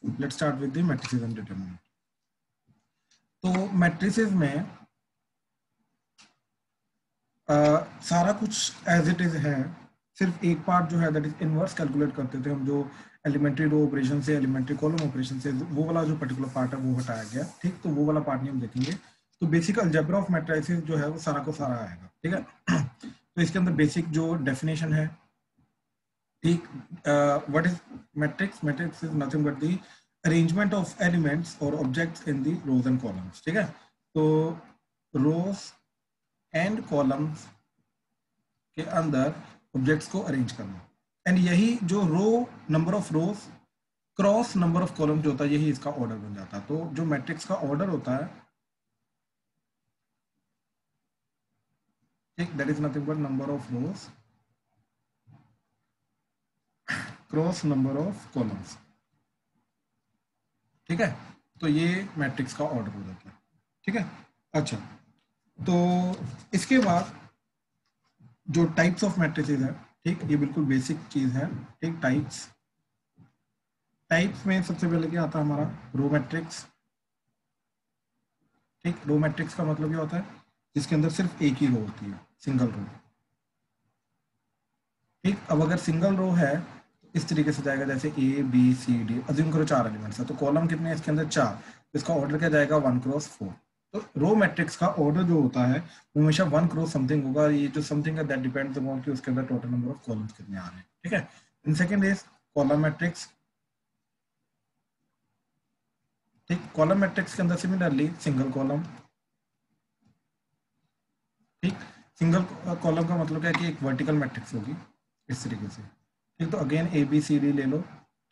Let's start with the matrices and determinant. तो matrices में सारा कुछ एज इट इज है, सिर्फ एक पार्ट जो है दैट इज इनवर्स कैलकुलेट करते थे हम, जो एलिमेंट्री रो ऑपरेशन से एलिमेंट्री कॉलम ऑपरेशन से, वो वाला जो पर्टिकुलर पार्ट है वो हटाया गया। ठीक, तो वो वाला पार्ट नहीं हम देखेंगे। तो बेसिक अलजेब्रा ऑफ मैट्रिसेस जो है वो सारा को सारा आएगा। ठीक है तो इसके अंदर बेसिक जो डेफिनेशन है, ठीक, what is matrix? Matrix is nothing but the arrangement of elements और objects in the rows and columns. ठीक है, तो रोज एंड कॉलम्स के अंदर ऑब्जेक्ट्स को अरेंज करना, एंड यही जो row number of rows cross number of column जो होता है, यही इसका ऑर्डर बन जाता है। तो जो मैट्रिक्स का ऑर्डर होता है, ठीक, that is nothing but number of rows cross number of columns. ठीक है, तो ये मैट्रिक्स का ऑर्डर हो जाता है। ठीक है, अच्छा, तो इसके बाद जो टाइप्स ऑफ मैट्रिसेस है, ठीक, ये बिल्कुल बेसिक चीज है। ठीक, टाइप्स में सबसे पहले क्या आता है हमारा? Row matrix. ठीक, रो मैट्रिक्स का मतलब क्या होता है? जिसके अंदर सिर्फ एक ही रो होती है, सिंगल रो। ठीक, अब अगर सिंगल रो है तो इस तरीके से जाएगा, जैसे A B C D, assume करो 4 एलिमेंट्स है, तो कॉलम कितने हैं इसके अंदर? 4। तो इसका ऑर्डर क्या जाएगा? 1 क्रॉस 4। तो रो मैट्रिक्स का ऑर्डर जो होता है वो हमेशा 1 क्रॉस समथिंग होगा। ये जो समथिंग है दैट डिपेंड्स अपॉन कि उसके अंदर टोटल नंबर ऑफ कॉलम्स कितने आ रहे हैं। ठीक है, in second is column matrix. ठीक, कॉलम मैट्रिक्स के अंदर सिमिलरली सिंगल कॉलम। ठीक, सिंगल कॉलम का मतलब क्या है कि एक वर्टिकल मैट्रिक्स होगी इस तरीके से। ठीक, तो again A B C D ले लो।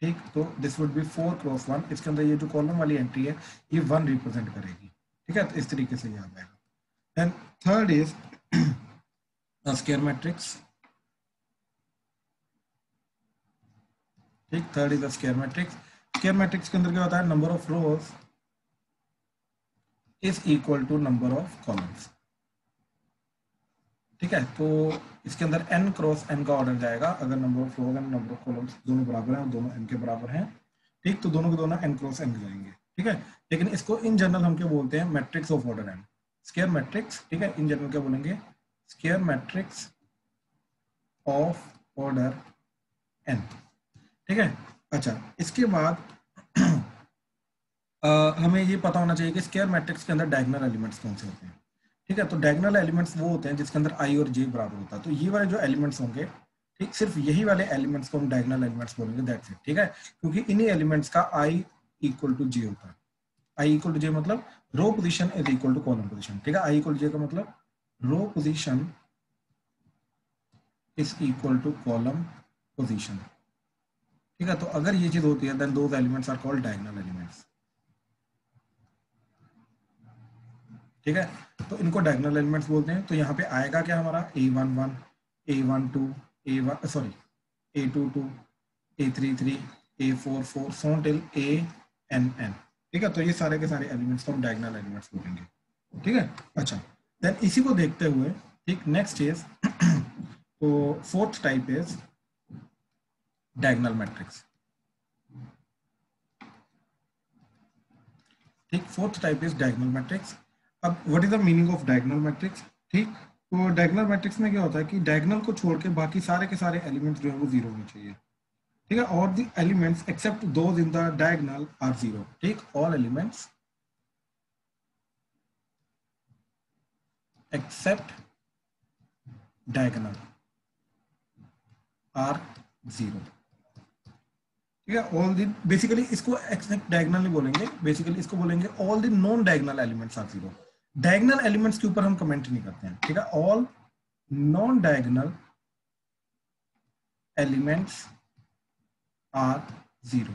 ठीक, तो दिस वुड बी 4 क्रॉस 1। इसके अंदर ये जो कॉलम वाली एंट्री है ये 1 रिप्रेजेंट करेगी। ठीक है, तो इस तरीके से ये आ जाएगा। Then third is square matrix. ठीक, third is square matrix. Square matrix के अंदर क्या होता है? Number of rows is equal to number of columns. ठीक है, तो इसके अंदर n क्रॉस n का ऑर्डर जाएगा अगर number of rows and number of columns दोनों बराबर हैं और दोनों n के बराबर हैं। ठीक, तो दोनों के दोनों n क्रॉस n जाएंगे। ठीक है, लेकिन इसको इन जनरल हम क्या बोलते हैं? Matrix of order n, square matrix. ठीक है, इन जनरल क्या बोलेंगे? Square matrix of order n। ठीक है, अच्छा, इसके बाद हमें ये पता होना चाहिए कि स्क्वायर मैट्रिक्स के अंदर डायगोनल एलिमेंट्स कौन से होते हैं। ठीक है, तो डायगोनल एलिमेंट्स वो होते हैं जिसके अंदर i और j बराबर होता है। तो ये वाले जो एलिमेंट्स होंगे, ठीक, सिर्फ यही वाले एलिमेंट्स को हम डायगोनल एलिमेंट्स बोलेंगे, दैट्स इट। ठीक है, क्योंकि इन्हीं एलिमेंट्स का i इक्वल टू j होता है। i इक्वल टू j मतलब row position is equal to column position. ठीक है, i इक्वल टू j का मतलब row position is equal to column position. ठीक है, तो अगर ये चीज होती है then those elements are called diagonal elements. ठीक है, तो इनको डायगोनल एलिमेंट्स बोलते हैं। तो यहाँ पे आएगा क्या हमारा? a11 a12 a1 sorry a22 a33 a44 so till ann। ठीक है, तो ये सारे के सारे एलिमेंट्स को हम डायगोनल एलिमेंट्स बोलेंगे। ठीक है, अच्छा, देन इसी को देखते हुए, ठीक, नेक्स्ट इज तो fourth type is diagonal matrix. ठीक, fourth type is diagonal matrix. अब what is the meaning of diagonal matrix? ठीक, तो डायगोनल मैट्रिक्स में क्या होता है कि डायगोनल को छोड़ के बाकी सारे के सारे एलिमेंट्स जो है वो जीरो होने चाहिए। ठीक है, और the elements except those in the diagonal are zero. ठीक, all elements except diagonal are zero. ठीक है, ऑल द, बेसिकली इसको एक्सेप्ट डायगोनल नहीं बोलेंगे, बेसिकली इसको बोलेंगे all the non diagonal elements are zero. Diagonal elements के ऊपर हम कमेंट नहीं करते हैं। ठीक है, all non diagonal elements are zero.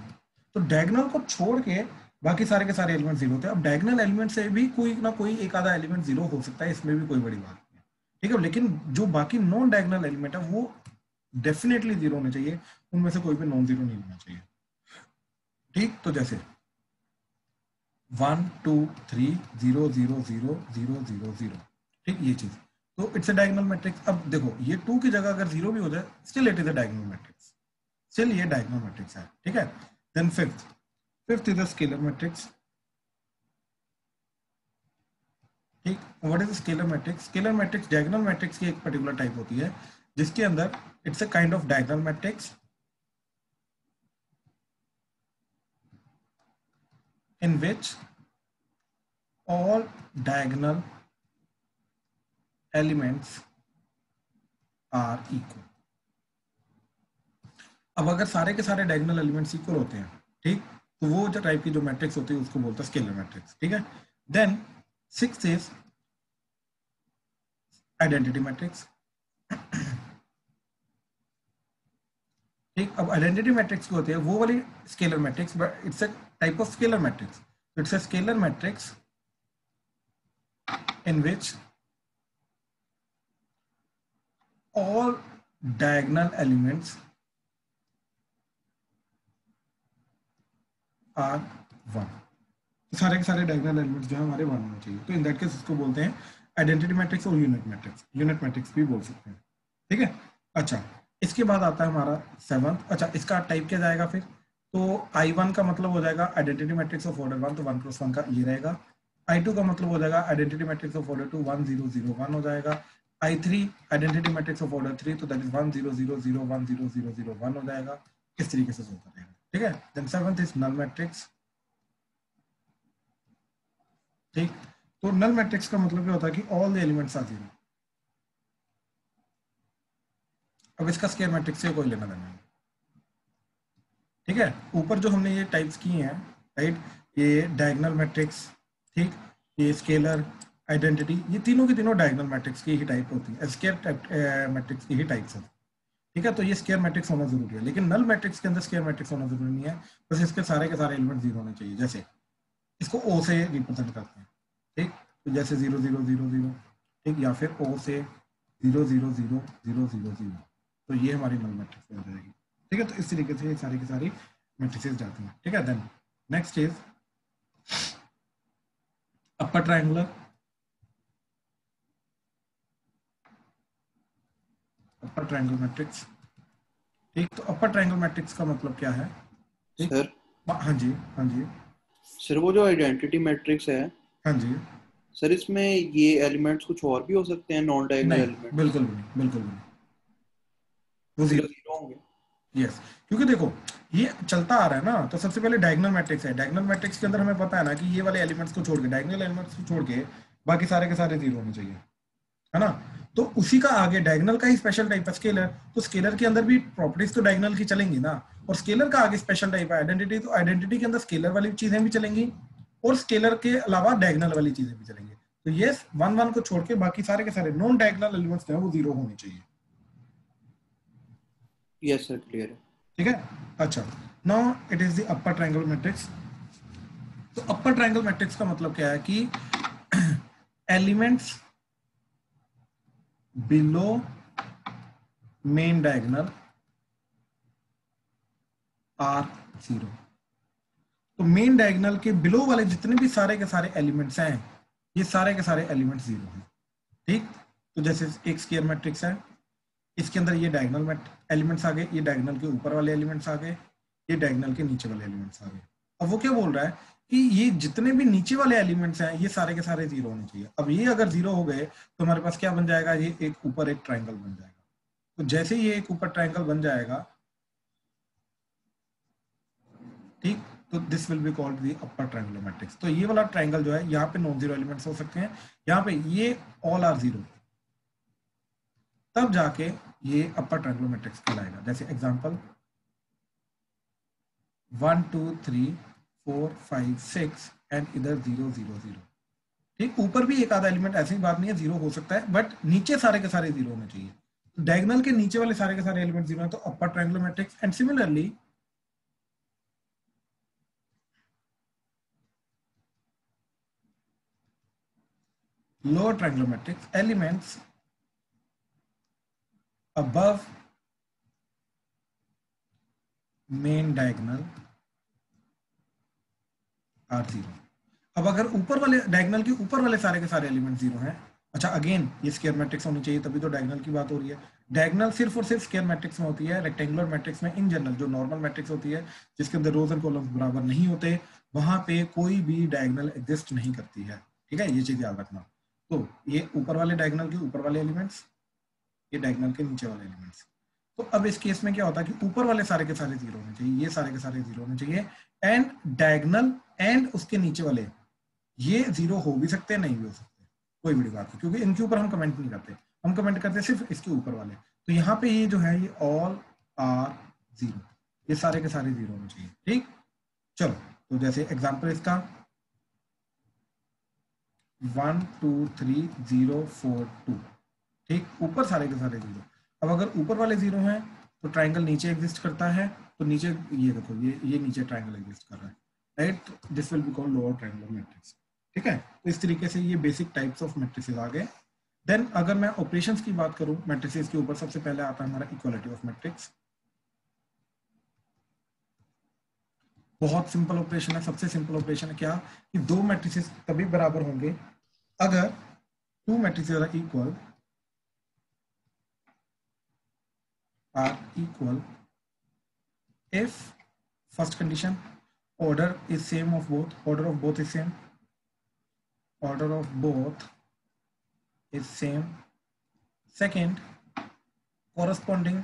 तो डायगोनल को छोड़ के बाकी सारे के सारे एलिमेंट जीरो होते हैं। अब डायगोनल एलिमेंट से भी कोई ना कोई एक आधा एलिमेंट जीरो हो सकता है, इसमें भी कोई बड़ी बात नहीं है। ठीक है, लेकिन जो बाकी नॉन डायगोनल एलिमेंट है वो डेफिनेटली जीरो होने चाहिए, उनमें से कोई भी नॉन जीरो नहीं होना चाहिए। ठीक, तो जैसे 1 2 3 0 0 0 0 0 0। ठीक, ये चीज, तो इट्स अ डायगोनल मैट्रिक्स। अब देखो ये 2 की जगह अगर 0 भी हो जाए still it is a diagonal matrix, still ये डायगोनल मैट्रिक्स है। ठीक है, then fifth fifth is the scalar matrix. ठीक, what is scalar matrix? Scalar matrix diagonal matrix की एक पर्टिकुलर टाइप होती है जिसके अंदर it's a kind of diagonal matrix in which all diagonal elements are equal। अब अगर सारे के सारे डायगोनल एलिमेंट्स इक्वल होते हैं, ठीक, तो वो जो टाइप की जो मैट्रिक्स होती है उसको बोलते हैं स्केलर मैट्रिक्स। ठीक है, then sixth is identity matrix. ठीक, अब आइडेंटिटी मैट्रिक्स क्या होती है? वो वाली scalar matrix, but it's a type of scalar matrix. It's a scalar matrix in which all diagonal elements are one। तो सारे के सारे डायगोनल एलिमेंट्स जो है हमारे वन होने चाहिए। तो इन दैट केस इसको बोलते हैं आइडेंटिटी मैट्रिक्स और यूनिट मैट्रिक्स। यूनिट मैट्रिक्स भी बोल सकते हैं। ठीक है, अच्छा, इसके बाद आता है हमारा सेवंथ। अच्छा, इसका टाइप क्या जाएगा फिर? तो I1 का मतलब हो जाएगा आइडेंटिटी मैट्रिक्स ऑफ ऑर्डर 1, तो 1 + 1 का ये रहेगा। I2 का मतलब हो जाएगा आइडेंटिटी मैट्रिक्स ऑफ ऑर्डर 2, 1 0 0 1 हो जाएगा। I3 identity matrix of order 3, तो दैट इज 1 0 0 0 1 0 0 0 1 हो जाएगा। इस तरीके से होता रहेगा। ठीक है, then seventh is null matrix. ठीक, तो नल मैट्रिक्स का मतलब क्या होता है कि all the elements are zero. अब इसका स्क्वायर मैट्रिक्स से कोई लेना देना नहीं। ठीक है, ऊपर जो हमने ये टाइप्स किए हैं, राइट, ये डायगोनल मैट्रिक्स, ठीक, ये स्केलर, आइडेंटिटी, ये तीनों की तीनों डायगोनल मैट्रिक्स की ही टाइप होती है, स्क्वायर मैट्रिक्स की ही टाइप्स है। ठीक है, तो ये स्क्वायर मैट्रिक्स होना जरूरी है, लेकिन नल मैट्रिक्स के अंदर स्क्वायर मैट्रिक्स होना जरूरी नहीं है। बस इसके सारे के सारे एलिमेंट जीरो होने चाहिए। जैसे इसको ओ से रिप्रेजेंट करते हैं, ठीक, तो जैसे 0 0 0 0, ठीक, या फिर ओ से 0 0 0 0 0 0, तो ये हमारी नल मैट्रिक्स बन जाएगी। ठीक है, तो इस तरीके से ये सारी की सारी मैट्रिसेस जाती हैं। ठीक है, then next is upper triangular. Upper triangle matrix. ठीक, तो अपर ट्रायंगल मैट्रिक्स का मतलब क्या है? ठीक सर, हाँ जी, हाँ जी, सर वो जो आइडेंटिटी मैट्रिक्स है, हाँ जी, सर इसमें ये एलिमेंट्स कुछ और भी हो सकते हैं, नॉन डायगोनल नहीं, एलिमेंट्स? बिल्कुल भी नहीं, बिल्कुल भी नहीं, वो सिर्फ जीरो। जीरो होंगे? यस, क्योंकि देखो ये चलता आ रहा है ना, तो सबसे पहले डायगोनल मैट्रिक्स है। डायगोनल मैट्रिक्स के अंदर हमें पता है ना कि ये वाले एलिमेंट्स को छोड़ के, डायगोनल एलिमेंट्स को छोड़ के बाकी सारे के सारे जीरो होने चाहिए, है ना। तो उसी का आगे डायगोनल का ही स्पेशल टाइप है स्केलर, तो स्केलर के अंदर भी प्रॉपर्टीज तो डायगोनल की चलेंगी ना, और स्केलर का आगे स्पेशल टाइप है आइडेंटिटी, तो आइडेंटिटी के अंदर स्केलर वाली चीजें भी चलेंगी और स्केलर के अलावा डायगोनल वाली चीजें भी चलेंगी। तो ये 1 1 को छोड़ के बाकी सारे के सारे नॉन डायगोनल एलिमेंट्स जो है वो जीरो होने चाहिए। यस सर, क्लियर है। ठीक है, अच्छा, now it is the upper triangle matrix. तो अपर ट्रायंगल मैट्रिक्स का मतलब क्या है कि elements below main diagonal are zero. तो मेन डायगोनल के बिलो वाले जितने भी सारे के सारे एलिमेंट्स हैं, ये सारे के सारे एलिमेंट्स जीरो हैं। ठीक, तो जैसे एक स्क्वायर मैट्रिक्स है, इसके अंदर ये डायगोनल एलिमेंट्स आ गए, ये डायगोनल के ऊपर वाले एलिमेंट्स आ गए, ये डायगोनल के नीचे वाले एलिमेंट्स आ गए। अब वो क्या बोल रहा है कि ये जितने भी नीचे वाले एलिमेंट्स हैं ये सारे के सारे जीरो होने चाहिए। अब ये अगर जीरो हो गए तो हमारे पास क्या बन जाएगा? ये एक ऊपर एक ट्रायंगल बन जाएगा। तो जैसे ये एक ऊपर ट्रायंगल बन जाएगा, ठीक, तो this will be called the upper triangular matrix. तो ये वाला ट्रायंगल जो है, यहाँ पे नॉन जीरो एलिमेंट्स हो सकते हैं, यहाँ पे ये ऑल आर जीरो, तब जाके ये अपर ट्रायंगुलर मैट्रिक्स कहलाएगा। जैसे एग्जांपल 1 2 3 4 5 6 एंड इधर 0 0 0। ठीक, ऊपर भी एक आधा एलिमेंट, ऐसी बात नहीं है, जीरो हो सकता है, बट नीचे सारे के सारे जीरो होने चाहिए। डायगोनल के नीचे वाले सारे के सारे एलिमेंट जीरो है, तो upper triangular matrix. And similarly lower triangular matrix, elements above main diagonal are zero। अब अगर ऊपर वाले डायगोनल के ऊपर वाले सारे के सारे एलिमेंट जीरो हैं, अच्छा, अगेन ये स्क्वायर मैट्रिक्स होनी चाहिए, तभी तो डायगोनल की बात हो रही है। डायगोनल सिर्फ और सिर्फ स्क्वायर मैट्रिक्स में होती है, रेक्टेंगुलर मैट्रिक्स में इन जनरल जो नॉर्मल मैट्रिक्स होती है जिसके अंदर रोज एंड कॉलम्स बराबर नहीं होते, वहां पे कोई भी डायगोनल एग्जिस्ट नहीं करती है। ठीक है, ये चीज याद रखना। तो ये ऊपर वाले डायगोनल के ऊपर वाले एलिमेंट्स, ये डायगोनल के नीचे वाले एलिमेंट्स। तो अब इस केस में क्या होता है कि ऊपर वाले सारे के सारे जीरो होने चाहिए, ये सारे के सारे जीरो होने चाहिए, एंड डायगोनल एंड उसके नीचे वाले ये जीरो हो भी सकते हैं, नहीं भी हो सकते, कोई बड़ी बात नहीं, क्योंकि इनके ऊपर हम कमेंट नहीं करते, हम कमेंट करते हैं सिर्फ इसके ऊपर वाले। तो यहाँ पे ये जो है ये ऑल आर जीरो, ये सारे के सारे जीरो होने चाहिए। ठीक, चलो तो जैसे एग्जांपल इसका 1 2 3 0 4 2, ठीक, ऊपर सारे के सारे जीरो। अब अगर ऊपर वाले जीरो हैं तो ट्राइंगल नीचे एग्जिस्ट करता है, तो नीचे ये देखो ये नीचे ट्राइंगल एग्जिस्ट कर रहा है, right, this will be called lower triangular matrix. ठीक है, तो इस तरीके से ये बेसिक टाइप्स ऑफ मैट्रिसेस आ गए। देन अगर मैं ऑपरेशंस की बात करूं मैट्रिसेस के ऊपर, सबसे पहले आता है हमारा इक्वालिटी ऑफ मैट्रिक्स। बहुत सिंपल ऑपरेशन है, सबसे सिंपल ऑपरेशन है क्या कि दो मैट्रिसेस तभी बराबर होंगे अगर two matrices are equal if first condition order is same of both, order of both is same, order of both is same, second corresponding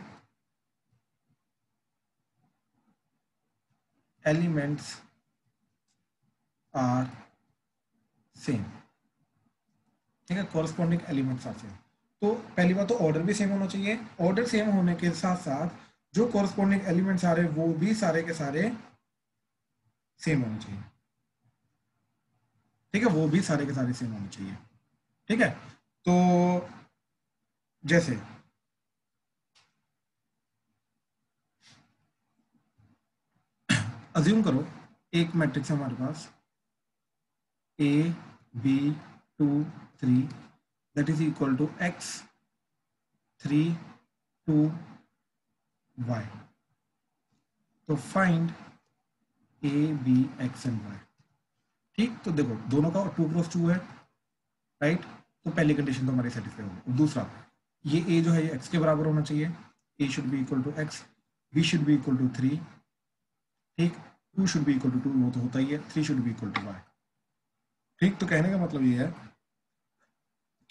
elements are same। ठीक है, corresponding elements are same। तो पहली बात तो order भी same होना चाहिए, order same होने के साथ साथ जो कॉरस्पॉन्डिंग एलिमेंट्स आ रहे हैं वो भी सारे के सारे सेम होने चाहिए। ठीक है, वो भी सारे के सारे सेम होने चाहिए। ठीक है, तो जैसे अज्यूम करो एक मैट्रिक्स है हमारे पास A B 2 3 that is equal to x 3 2 y। तो find A B x and y। ठीक, तो देखो दोनों का 2 क्रॉस 2 है, राइट, तो पहली कंडीशन तो हमारी सेटिस्फाई होगी। दूसरा, ये A जो है ये x के बराबर होना चाहिए, A should be equal to x, B should be equal to 3, ठीक, 2 शुड बी इक्वल टू 2, वो तो होता ही है, 3 should be equal to y। ठीक, तो कहने का मतलब ये है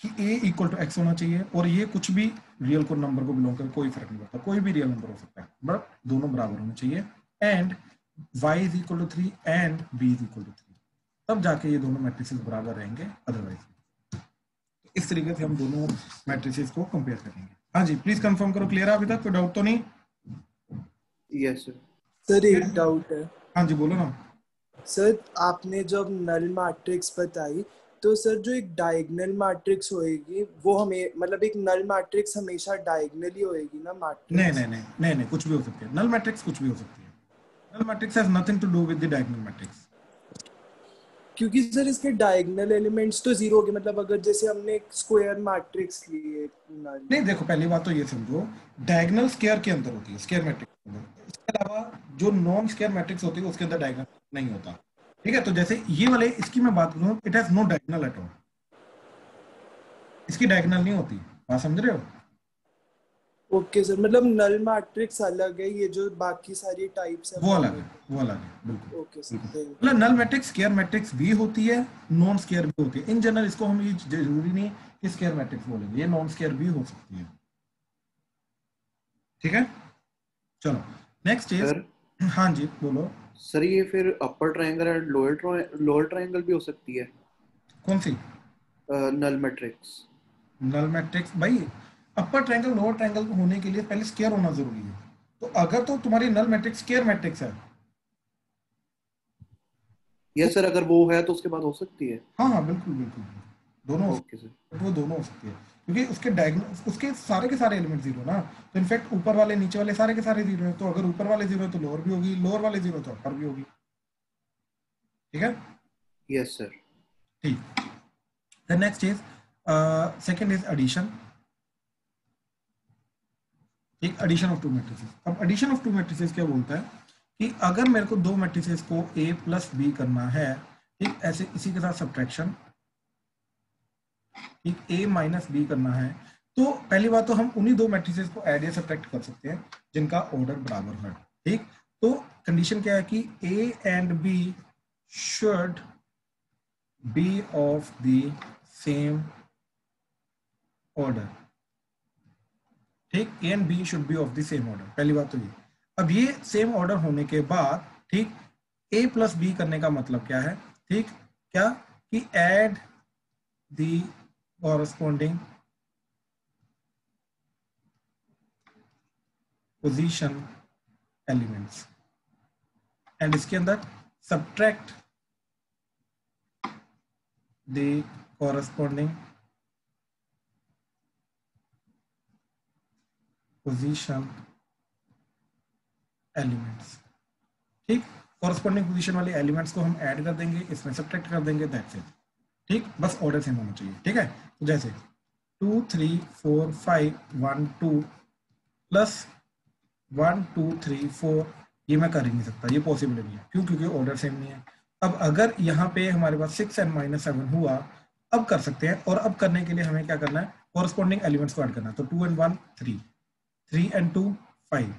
कि a इक्वल टू x होना चाहिए, और ये कुछ भी रियल को नंबर को बिलोंग करे, कोई फर्क नहीं पड़ता, कोई भी रियल नंबर हो सकता है, बट दोनों बराबर होने चाहिए, and y is equal to 3 and b is equal to 3, तब जाके ये दोनों मैट्रिसेस बराबर रहेंगे, अदरवाइज। इस तरीके से हम दोनों मैट्रिसेस को कंपेयर करेंगे। हाँ जी, प्लीज कंफर्म करो, क्लियर है अभी तक, कोई डाउट तो नहीं? Yes sir. सर एक डाउट है। हाँ जी बोलो ना। सर आपने जब नल मैट्रिक्स बताई तो सर जो एक डायगोनल मैट्रिक्स होएगी वो हमें मतलब एक नल मैट्रिक्स हमेशा डायगोनल ही होएगी ना मैट्रिक्स? नहीं, कुछ भी हो सकती है नल मैट्रिक्स, कुछ भी हो सकती है। Null matrix has nothing to do with the diagonal matrix, क्योंकि सर इसके डायगोनल एलिमेंट्स तो जीरो हो गए, मतलब अगर जैसे हमने एक स्क्वायर मैट्रिक्स लिए नल। नहीं देखो, पहली बात तो ये समझो डायगोनल स्क्वायर के अंदर होती है, स्क्वायर मैट्रिक्स के अंदर, इसके अलावा जो नॉन स्क्वायर मैट्रिक्स होती है उसके अंदर डायगोनल नहीं होता। ठीक है, तो जैसे ये वाले इसकी मैं बात करूं, it has no diagonal at all, इसकी डायगोनल नहीं होती, बात समझ रहे हो? ओके सर, मतलब नल मैट्रिक्स अलग है, ये जो बाकी सारी टाइप्स है वो अलग है, वो अलग है, बिल्कुल। ओके सर, मतलब नल मैट्रिक्स स्क्वायर मैट्रिक्स भी होती है, नॉन स्क्वायर भी होती है। इन जनरल इसको हम ये जरूरी नहीं कि स्क्वायर मैट्रिक्स बोलेंगे, ये नॉन स्क्वायर भी हो सकती है। ठीक है, चलो नेक्स्ट इज, हाँ जी बोलो सर। ये फिर अपर ट्रायंगल और लोअर ट्रायंगल भी हो सकती है? कौन सी? Null matrix. नल मैट्रिक्स भाई, अपर ट्रायंगल लोअर ट्रायंगल होने के लिए पहले स्क्वायर होना जरूरी है। तो अगर तो तुम्हारी नल मैट्रिक्स स्क्वायर मैट्रिक्स है, यस सर, अगर वो है तो उसके बाद हो सकती है। हाँ बिल्कुल बिल्कुल, दोनों ओके सर, वो दोनों हो सकती है, क्योंकि उसके डायगोनल उसके सारे के सारे एलिमेंट जीरो ना, तो इनफैक्ट ऊपर वाले नीचे वाले सारे के सारे जीरो हैं, तो अगर ऊपर वाले जीरो है तो लोअर भी होगी, लोअर वाले जीरो तो अपर भी होगी। ठीक है, यस सर। ठीक, the next is second is addition. ठीक, एडिशन ऑफ टू मैट्रिसेस। अब एडिशन ऑफ टू मैट्रिसेस क्या बोलता है कि अगर मेरे को दो मैट्रिसेस को a प्लस बी करना है, ठीक, ऐसे इसी के साथ सब्ट्रैक्शन, ठीक, a माइनस बी करना है, तो पहली बात तो हम उन्हीं दो मैट्रिसेस को ऐड या सब्ट्रैक्ट कर सकते हैं जिनका ऑर्डर बराबर है, ठीक। तो कंडीशन क्या है कि A and B should be of the same order, ठीक। A and B should be of the same order, पहली बात तो ये। अब ये सेम ऑर्डर होने के बाद, ठीक, ए प्लस बी करने का मतलब क्या है, ठीक, क्या कि add the corresponding position elements and इसके अंदर subtract the corresponding position elements, ठीक। कॉरस्पॉन्डिंग पोजीशन वाले एलिमेंट्स को हम ऐड कर देंगे, इसमें सब्ट्रैक्ट कर देंगे, दैट्स इट, ठीक। बस ऑर्डर सेम होना चाहिए, ठीक है। तो जैसे 2 3 4 5 1 2 प्लस 1 2 3 4, ये मैं कर ही नहीं सकता, ये पॉसिबल नहीं है, क्यों, क्योंकि ऑर्डर सेम नहीं है। अब अगर यहाँ पे हमारे पास 6 एंड -7 हुआ, अब कर सकते हैं, और अब करने के लिए हमें क्या करना है, कॉरस्पॉन्डिंग एलिमेंट्स को ऐड करना है। तो 2 and 1 3, 3 and 2 5,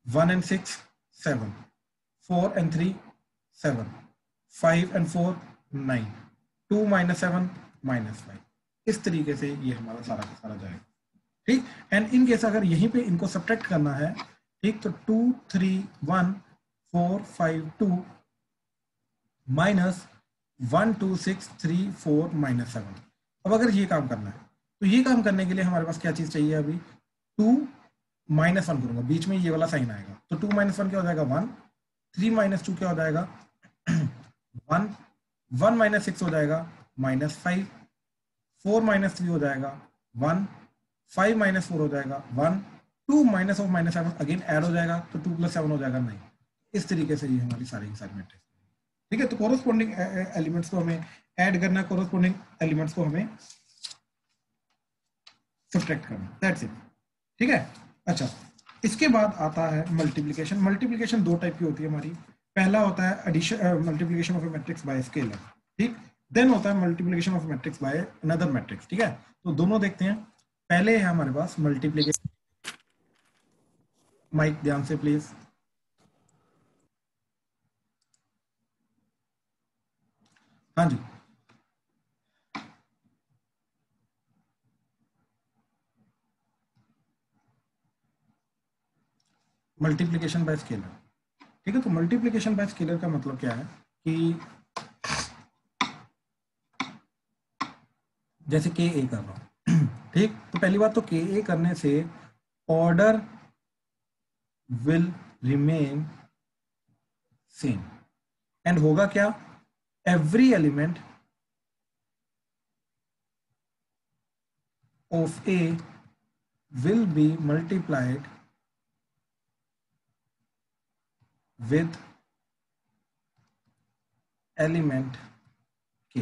1 and 6 7, 4 and 3 7, 5 and 4 9, 2 -7 -5, इस तरीके से ये हमारा सारा का सारा जाएगा, ठीक। एंड इन केस अगर यहीं पे इनको सब्ट्रैक्ट करना है, ठीक, तो 2 3 1 4 5 2 माइनस 1 2 6 3 4 -7। अब अगर ये काम करना है, तो ये काम करने के लिए हमारे पास क्या चीज चाहिए, अभी 2 -1 करूंगा, बीच में ये वाला साइन आएगा, तो 2 -1 क्या हो जाएगा 1, 3 - 2 क्या हो जाएगा 1, 1 - 6 हो जाएगा -5, 4 - 3 हो जाएगा 1, 5 - 4 हो जाएगा 1, 2 माइनस ऑफ -7 अगेन ऐड हो जाएगा, तो 2 + 7 हो जाएगा 9। इस तरीके से ये हमारी सारी की सारी मैट्रिक्स, ठीक है। तो कोरोस्पोंडिंग एलिमेंट्स को हमें ऐड करना है, कोरोस्पोंडिंग एलिमेंट्स को हमें सब्ट्रैक्ट करना, दैट्स इट, ठीक है। अच्छा, इसके बाद आता है मल्टीप्लिकेशन। मल्टीप्लिकेशन दो टाइप की होती है हमारी। पहला होता है addition, multiplication of a matrix by scalar, ठीक। देन होता है multiplication of matrix by another matrix, ठीक है। तो दोनों देखते हैं। पहले है हमारे पास मल्टीप्लिकेशन, माइक ध्यान से प्लीज। हाँ जी, मल्टीप्लिकेशन बाय स्केलर, ठीक है। तो मल्टीप्लिकेशन बाय स्केलर का मतलब क्या है कि जैसे के ए कर रहा हूं, ठीक। तो पहली बात तो के ए करने से order will remain same, and होगा क्या, every element of A will be multiplied with element के।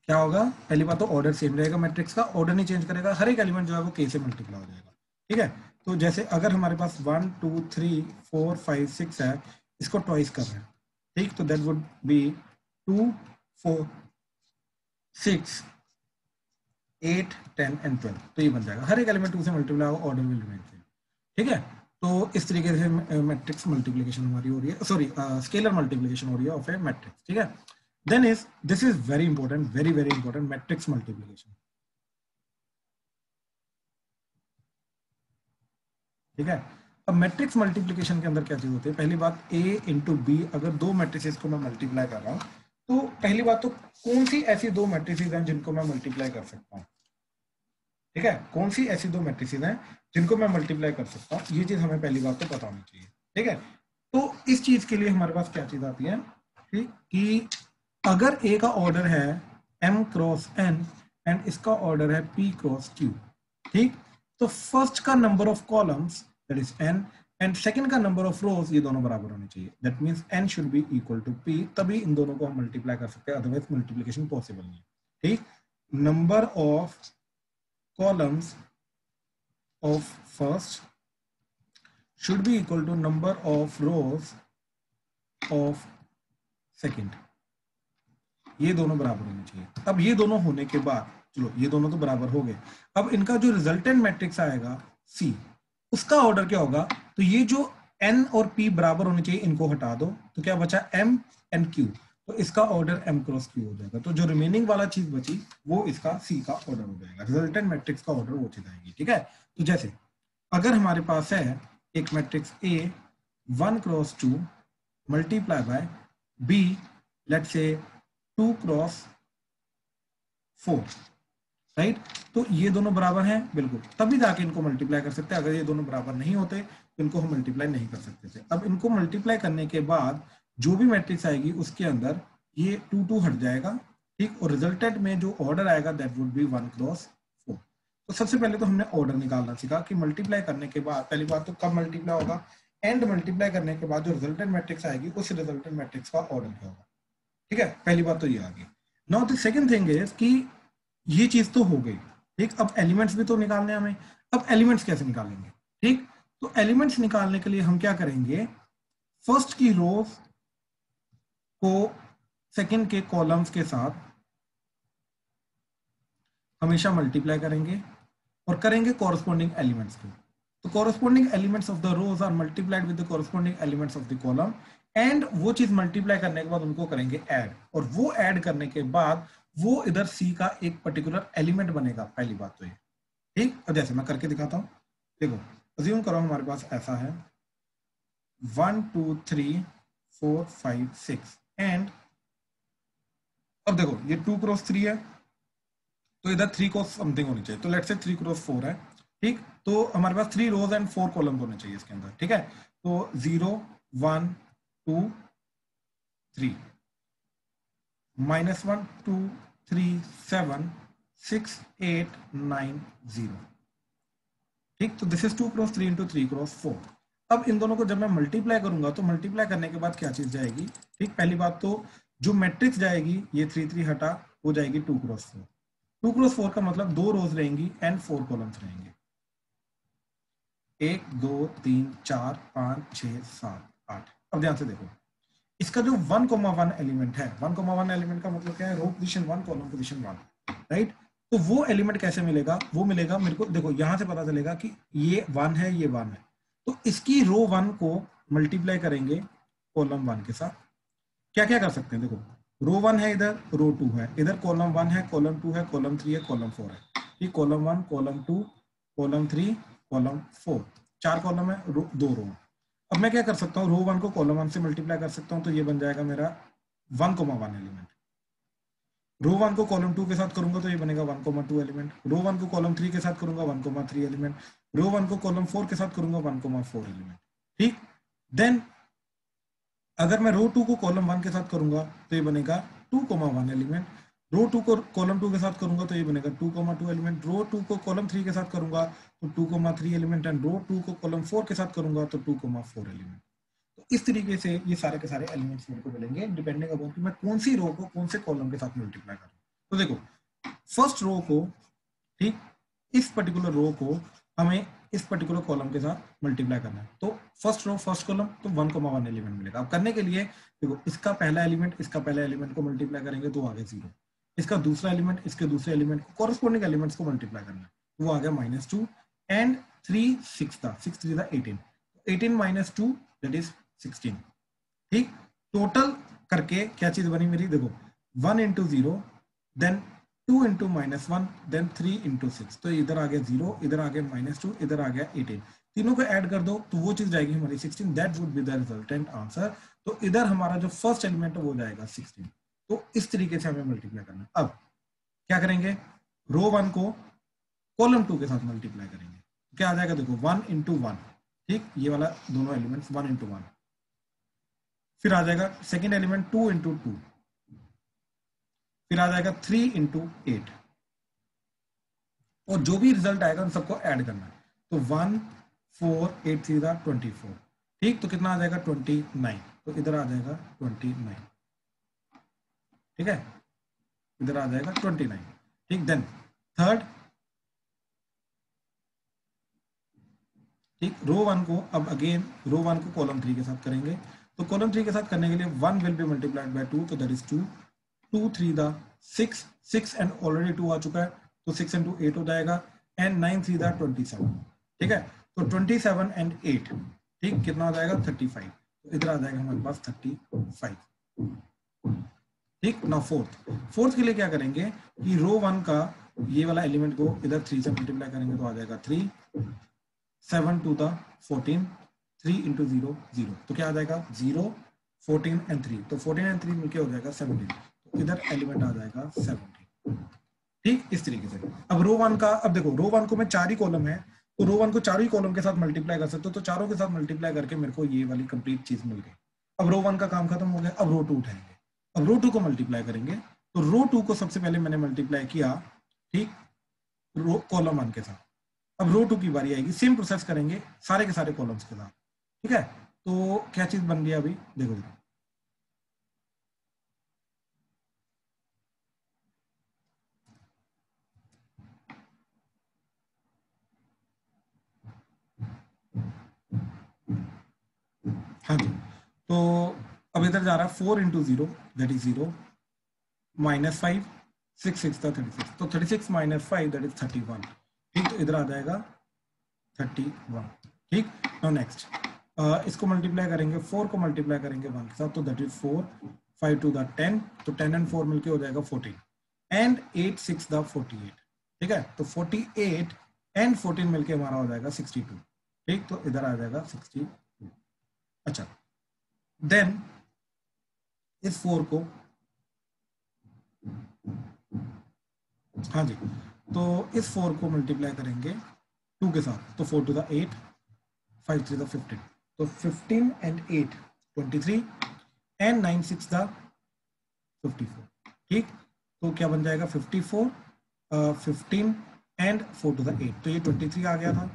क्या होगा, पहली बात तो ऑर्डर सेम रहेगा, मैट्रिक्स का ऑर्डर नहीं चेंज करेगा, हर एक एलिमेंट जो है वो के से मल्टीप्लाई हो जाएगा, ठीक है। तो जैसे अगर हमारे पास 1 2 3 4 5 6 है, इसको ट्वाइस कर रहे हैं, ठीक। तो दैट वुड बी 2 4 6 8 10 एंड 12, तो ये बन जाएगा, हर एक एलिमेंट 2 से मल्टीप्लाई होगा, ऑर्डर विल रिमेन सेम, ठीक है। तो इस तरीके से मैट्रिक्स मल्टीप्लिकेशन हमारी हो रही है, सॉरी स्केलर मल्टीप्लिकेशन हो रही है ऑफ ए मैट्रिक्स, ठीक है। Then this is very important, very important, matrix multiplication, ठीक है। अब मैट्रिक्स मल्टीप्लिकेशन के अंदर क्या चीज होती है, पहली बात a इंटू बी, अगर दो मैट्रिसेस को मैं मल्टीप्लाई कर रहा हूं, तो पहली बात तो कौन सी ऐसी दो मैट्रिसेस हैं जिनको मैं मल्टीप्लाई कर सकता हूं, ठीक है। कौन सी ऐसी दो मैट्रिसेस हैं जिनको मैं मल्टीप्लाई कर सकता हूं, ये चीज हमें पहली बात तो पता होनी चाहिए, ठीक है। तो इस चीज के लिए हमारे पास क्या चीज आती है, ठीक, कि अगर ए का ऑर्डर है m क्रॉस n एंड इसका ऑर्डर है p क्रॉस q, ठीक। तो फर्स्ट का number of columns that is n and second का नंबर ऑफ रोज, ये दोनों बराबर होने चाहिए, that means n should be equal to p, तभी इन दोनों को हम मल्टीप्लाई कर सकते हैं, अदरवाइज मल्टीप्लिकेशन पॉसिबल नहीं है, ठीक। Number of columns of first should be equal to number of rows of second, ये दोनों बराबर होने चाहिए। अब ये दोनों होने के बाद चलो ये दोनों तो बराबर हो गए। अब इनका जो रिजल्टेंट मैट्रिक्स आएगा सी, उसका ऑर्डर क्या होगा? तो ये जो n और p बराबर होने चाहिए इनको हटा दो, तो क्या बचा m n q, तो इसका ऑर्डर m क्रॉस q हो जाएगा। तो जो रिमेनिंग वाला चीज बची वो इसका c का ऑर्डर हो जाएगा, रिजल्टेंट मैट्रिक्स का ऑर्डर वो चीज आएगी। ठीक है, तो जैसे अगर हमारे पास है एक matrix A 1 cross 2 multiply by B let's say 2 cross 4, right? तो ये दोनों बराबर हैं बिल्कुल, तभी जाके इनको मल्टीप्लाई कर सकते हैं। अगर ये दोनों बराबर नहीं होते तो इनको हम मल्टीप्लाई नहीं कर सकते थे। अब इनको मल्टीप्लाई करने के बाद जो भी मैट्रिक्स आएगी उसके अंदर ये 2 2 हट जाएगा, ठीक, और रिजल्टेंट में जो ऑर्डर आएगा दैट वुड बी 1 क्रॉस 4। तो सबसे पहले तो हमने ऑर्डर निकालना सीखा कि मल्टीप्लाई करने के बाद पहली बात तो कब मल्टीप्लाई होगा, एंड मल्टीप्लाई करने के बाद जो रिजल्टेंट मैट्रिक्स आएगी उस रिजल्टेंट मैट्रिक्स का ऑर्डर क्या होगा। ठीक है, पहली बात तो ये आ गई। Now the second thing is कि ये चीज तो हो गई, ठीक। अब एलिमेंट्स भी तो निकालने हमें। अब एलिमेंट्स कैसे निकालेंगे? ठीक, तो एलिमेंट्स निकालने के लिए हम क्या करेंगे, फर्स्ट की रोज को सेकंड के कॉलम्स के साथ हमेशा मल्टीप्लाई करेंगे और करेंगे कॉरस्पॉन्डिंग एलिमेंट्स को। तो corresponding elements of the rows are multiplied with the corresponding elements of the column, and वो चीज मल्टीप्लाई करने के बाद उनको करेंगे ऐड, और वो ऐड करने के बाद वो इधर सी का एक पर्टिकुलर एलिमेंट बनेगा। पहली बात तो ये, ठीक। और जैसे मैं करके दिखाता हूं, देखो अज्यूम करो हमारे पास ऐसा है 1 2 3 4 5 6, एंड अब देखो ये 2 क्रॉस 3 है तो इधर 3 क्रॉस समथिंग होनी चाहिए, तो लेट्स से 3 क्रॉस 4 है, ठीक। तो हमारे पास 3 रोज एंड 4 कॉलम होने चाहिए इसके अंदर, ठीक है। तो 0 1 2 3 -1 2 3 7 6 8 9 0, ठीक। तो this is 2 cross 3 into 3 cross 4। अब इन दोनों को जब मैं मल्टीप्लाई करूंगा तो मल्टीप्लाई करने के बाद क्या चीज जाएगी, ठीक। पहली बात तो जो मैट्रिक्स जाएगी ये 3 3 हटा हो जाएगी 2 क्रॉस 4। 2 क्रॉस 4 का मतलब 2 रोज रहेंगी एंड 4 कॉलम्स रहेंगे, 1 2 3 4 5 6 7 8। अब ध्यान से देखो, इसका जो 1,1 एलिमेंट है, 1,1 एलिमेंट का मतलब क्या है, रो पोजीशन 1 कॉलम पोजीशन 1, राइट। तो वो एलिमेंट कैसे मिलेगा, वो मिलेगा मेरे को, देखो यहां से पता चलेगा कि ये 1 है, ये 1 है, तो इसकी रो 1 को मल्टीप्लाई करेंगे कॉलम 1 के साथ। क्या क्या कर सकते हैं, देखो रो 1 है, इधर रो 2 है, इधर कॉलम 1 है, कॉलम 2 है, कॉलम 3 है, कॉलम 4 है, ये column 1 column 2 column 3 column 4, 4 column है, 2 रो। अब मैं क्या कर सकता हूँ, रो 1 को कॉलम 1 से मल्टीप्लाई कर सकता हूँ, तो ये बन जाएगा मेरा 1,1 एलिमेंट। रो 1 को कॉलम 2 के साथ करूंगा तो ये बनेगा 1,2 एलिमेंट। रो 1 को कॉलम 3 के साथ करूंगा 1,3 एलिमेंट। रो 1 को कॉलम 4 के साथ करूंगा 1,4 एलिमेंट, ठीक। देन अगर मैं रो 2 को कॉलम 1 के साथ करूंगा तो ये बनेगा 2,1 एलिमेंट। रो 2 को कॉलम 2 के साथ करूंगा तो ये बनेगा 2,2 एलिमेंट। रो 2 को कॉलम 3 के साथ करूंगा तो 2,3 एलिमेंट, एंड रो 2 को कॉलम 4 के साथ करूंगा तो 2,4 एलिमेंट। तो इस तरीके से ये सारे के सारे एलिमेंट्स मेरे को मिलेंगे डिपेंडिंग अपॉन कि मैं कौन सी रो को कौन से कॉलम के साथ मल्टीप्लाई कर रहा हूं। तो देखो फर्स्ट रो को, ठीक, इस पर्टिकुलर रो को हमें इस पर्टिकुलर कॉलम के साथ मल्टीप्लाई करना है, तो फर्स्ट रो फर्स्ट कॉलम तो 1,1 एलिमेंट मिलेगा। अब करने के लिए देखो इसका पहला एलिमेंट इसका पहला एलिमेंट को मल्टीप्लाई करेंगे तो आ गया 0, इसका दूसरा एलिमेंट इसके दूसरे एलिमेंट को कॉरस्पॉन्डिंग एलिमेंट्स को मल्टीप्लाई करना है, वो आ गया -2, एंड 3 6 था, 6 3 था 18, 18 - 2 दैट इज 16, ठीक। टोटल करके क्या चीज बनी मेरी, देखो 1 into 0, then 2 into -1, then 3 into 6, तो इधर आ गया 0, इधर आ गया -2, इधर आ गया 18, तीनों को ऐड कर दो तो वो चीज जाएगी हमारी 16, that would be the resultant answer. तो इधर हमारा जो फर्स्ट एलिमेंट है वो जाएगा 16। तो इस तरीके से हमें मल्टीप्लाई करना है। अब क्या करेंगे, रो 1 को कॉलम 2 के साथ मल्टीप्लाई करेंगे, क्या आ जाएगा, देखो 1 into 1, ठीक, ये वाला दोनों एलिमेंट्स 1 into 1, फिर आ जाएगा सेकेंड एलिमेंट 2 into 2, फिर आ जाएगा 3 into 8, और जो भी रिजल्ट आएगा उन सबको ऐड करना है। तो 1 4 8 3 24, ठीक, तो कितना आ जाएगा 29, तो इधर आ जाएगा 29, ठीक है, इधर आ जाएगा 29, ठीक। देन थर्ड, ठीक, रो 1 को अब अगेन रो 1 को कॉलम 3 के साथ करेंगे, तो कॉलम 3 के साथ करने के लिए 1 विल बी मल्टीप्लाइड बाय 2, तो दैट इज 2 2 3 6 6 एंड ऑलरेडी 2 आ चुका है, तो 6 इंटू 8 हो जाएगा, एंड 9 3 27, ठीक है। तो 27 एंड 8, ठीक, कितना हो जाएगा 35, तो इधर आ जाएगा हमारे पास 35, ठीक ना। फोर्थ के लिए क्या करेंगे कि रो 1 का ये वाला एलिमेंट को इधर 3 से मल्टीप्लाई करेंगे तो आ जाएगा 3, 7 टू द 14, 3 इंटू 0 0, तो क्या आ जाएगा 0 14 एंड 3, तो 14 एंड 3 मिलके हो जाएगा 17, तो इधर एलिमेंट आ जाएगा 17, ठीक, इस तरीके से। अब रो 1 का, अब देखो रो 1 को मैं 4 ही कॉलम है, तो रो 1 को 4 ही कॉलम के साथ मल्टीप्लाई कर सकते हो, तो चारों के साथ मल्टीप्लाई करके मेरे को ये वाली कंप्लीट चीज मिल गई। अब रो 1 का काम खत्म हो गया, अब रो 2 उठाएंगे, अब रो 2 को मल्टीप्लाई करेंगे, तो रो 2 को सबसे पहले मैंने मल्टीप्लाई किया, ठीक, रो कॉलम 1 के साथ। अब रो 2 की बारी आएगी, सेम प्रोसेस करेंगे सारे के सारे कॉलम्स के साथ, ठीक है। तो क्या चीज बन गया अभी देखो, देखो हाँ जी, तो अब इधर जा रहा है 4 इंटू 0 दैट इज 0, -5, 6 6 था 36, तो 36 माइनस 5 दैट इज 31, ठीक, तो इधर आ जाएगा 31, ठीक। नाउ नेक्स्ट, इसको मल्टीप्लाई करेंगे, 4 को मल्टीप्लाई करेंगे 1 के साथ, तो दैट इज 4, 5 टू द 10, तो 10 एंड 4 मिलके हो जाएगा 14, एंड 8 6 द 48, ठीक है, तो 48 एंड 14 मिलके हमारा हो जाएगा 62, ठीक, तो इधर आ जाएगा 62। अच्छा, देन इस 4 को, हाँ जी, तो इस 4 को मल्टीप्लाई करेंगे 2 के साथ, तो 4 टू द 8, 5 3 द 15, तो 15 एंड 8 23, एंड 9 6 द 54, ठीक, तो क्या बन जाएगा 54, 15 एंड 4 टू द 8, तो ये 23 आ गया था,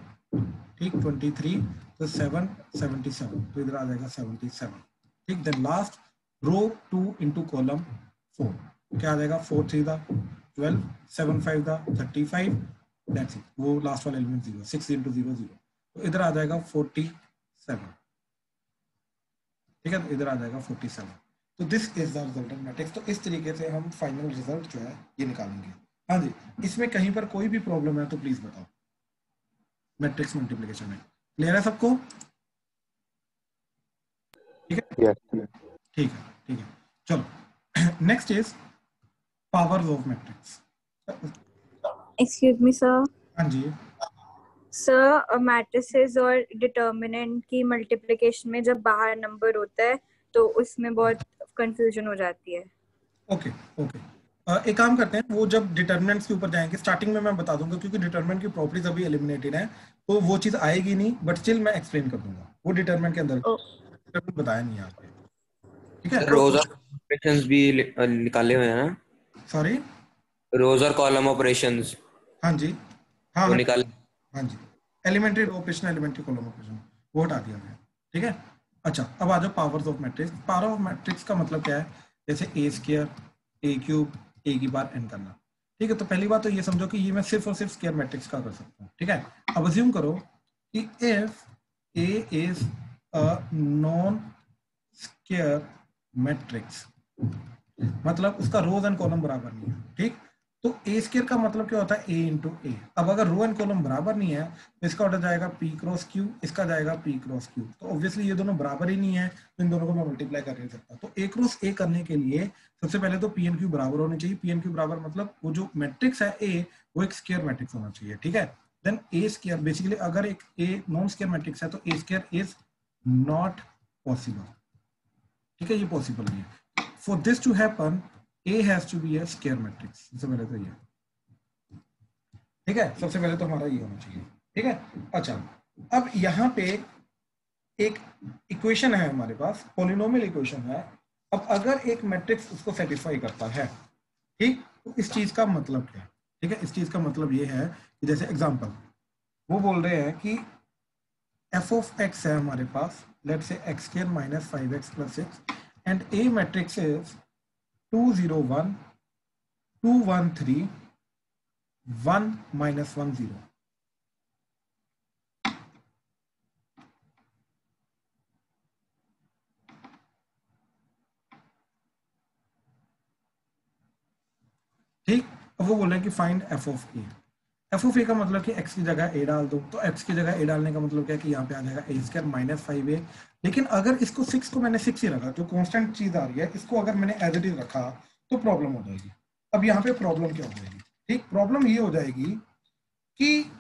ठीक, 23, तो 7 77, तो इधर आ जाएगा 77, ठीक। Then last row 2 into column 4, क्या आ जाएगा 4 3 द 12, 7 5 द 35, दैट्स इट, वो लास्ट वाला एलिमेंट 0, 6 इंटू 0 0, तो इधर आ जाएगा 47, ठीक है, तो इधर आ जाएगा 47, तो this is the resultant matrix. तो इस तरीके से हम फाइनल रिजल्ट जो है ये निकालेंगे। हाँ जी, इसमें कहीं पर कोई भी प्रॉब्लम है तो प्लीज बताओ, मैट्रिक्स मल्टीप्लिकेशन में क्लियर है सबको, ठीक है, ठीक है, ठीक है, चलो next is powers of matrix. Excuse me sir. हाँ जी, सर मैट्रिसेस और डिटर्मिनेंट की मल्टीप्लिकेशन में जब बाहर नंबर होता है तो उसमें बहुत कंफ्यूजन हो जाती है। ओके ओके, एक काम करते हैं, वो जब डिटर्मिनेंट्स के ऊपर जाएंगे स्टार्टिंग में मैं बता दूंगा, क्योंकि डिटर्मिनेंट की प्रॉपर्टीज अभी एलिमिनेटेड है, तो वो चीज आएगी नहीं, बट स्टिल मैं एक्सप्लेन कर दूंगा, वो डिटर्मिनेंट के अंदर बताया नहीं यहाँ पे, ठीक है। रोज ऑपरेशंस भी निकाले हुए हैं ना, सॉरी, रोज और कॉलम ऑपरेशंस हाँ जी, हाँ वो हाँ निकाले। हाँ जी, elementary row operation, elementary column operation, वो हटा दिया गया, ठीक है। अच्छा, अब आ जाओ powers of matrix. Power of matrix का मतलब क्या है, जैसे ए स्क्वायर, ए क्यूब, ए की बार एन करना, ठीक है। तो पहली बात तो ये समझो कि ये मैं सिर्फ और सिर्फ स्क्वायर मैट्रिक्स का कर सकता हूँ, ठीक है। अब अज्यूम करो कि if A is a non square matrix, मतलब उसका रोज एंड कॉलम बराबर नहीं है, ठीक। तो ए स्क्वायर का मतलब क्या होता है, ए इंटू ए। अब अगर रो एंड कॉलम बराबर नहीं है तो इसका ऑर्डर जाएगा पी क्रॉस क्यू, इसका जाएगा पी क्रॉस क्यू, तो ऑब्वियसली ये दोनों बराबर ही नहीं है, तो इन दोनों को मैं मल्टीप्लाई कर नहीं सकता। तो ए क्रॉस ए करने के लिए सबसे पहले तो पी एन क्यू बराबर होने चाहिए। पी एन क्यू बराबर मतलब वो जो मैट्रिक्स है ए, वो एक स्क्वायर मैट्रिक्स होना चाहिए, ठीक है। देन ए स्क्वायर, बेसिकली अगर एक ए नॉन स्क्वायर मैट्रिक्स है तो A square is not possible, ठीक है, ये पॉसिबल नहीं है। For this to happen A has to be a square matrix, सबसे पहले तो ये, ठीक है, सबसे पहले तो हमारा ये होना चाहिए, ठीक है। अच्छा, अब यहाँ पे एक इक्वेशन है हमारे पास, पॉलिनोमियल इक्वेशन है। अब अगर एक मैट्रिक्स उसको सेटिस्फाई करता है, ठीक, तो इस चीज का मतलब क्या है, ठीक है। इस चीज का मतलब ये है कि जैसे एग्जांपल वो बोल रहे हैं कि f ऑफ x है हमारे पास, let's say x square minus 5x plus 6, and A matrix is 2 0 1 2 1 3 1 minus 1 0, ठीक। अब वो बोल रहे हैं कि find F of A. F of A का मतलब कि एक्स की जगह ए डाल दो, तो एक्स की जगह ए डालने का मतलब क्या है कि यहाँ पे आ जाएगा ए स्क्वायर माइनस 5a। लेकिन अगर इसको 6 को मैंने 6 ही रखा, जो कांस्टेंट चीज आ रही है, इसको अगर मैंने एज इट इज रखा तो प्रॉब्लम हो जाएगी। अब यहाँ पे प्रॉब्लम क्या हो जाएगी, ठीक, प्रॉब्लम ये हो जाएगी कि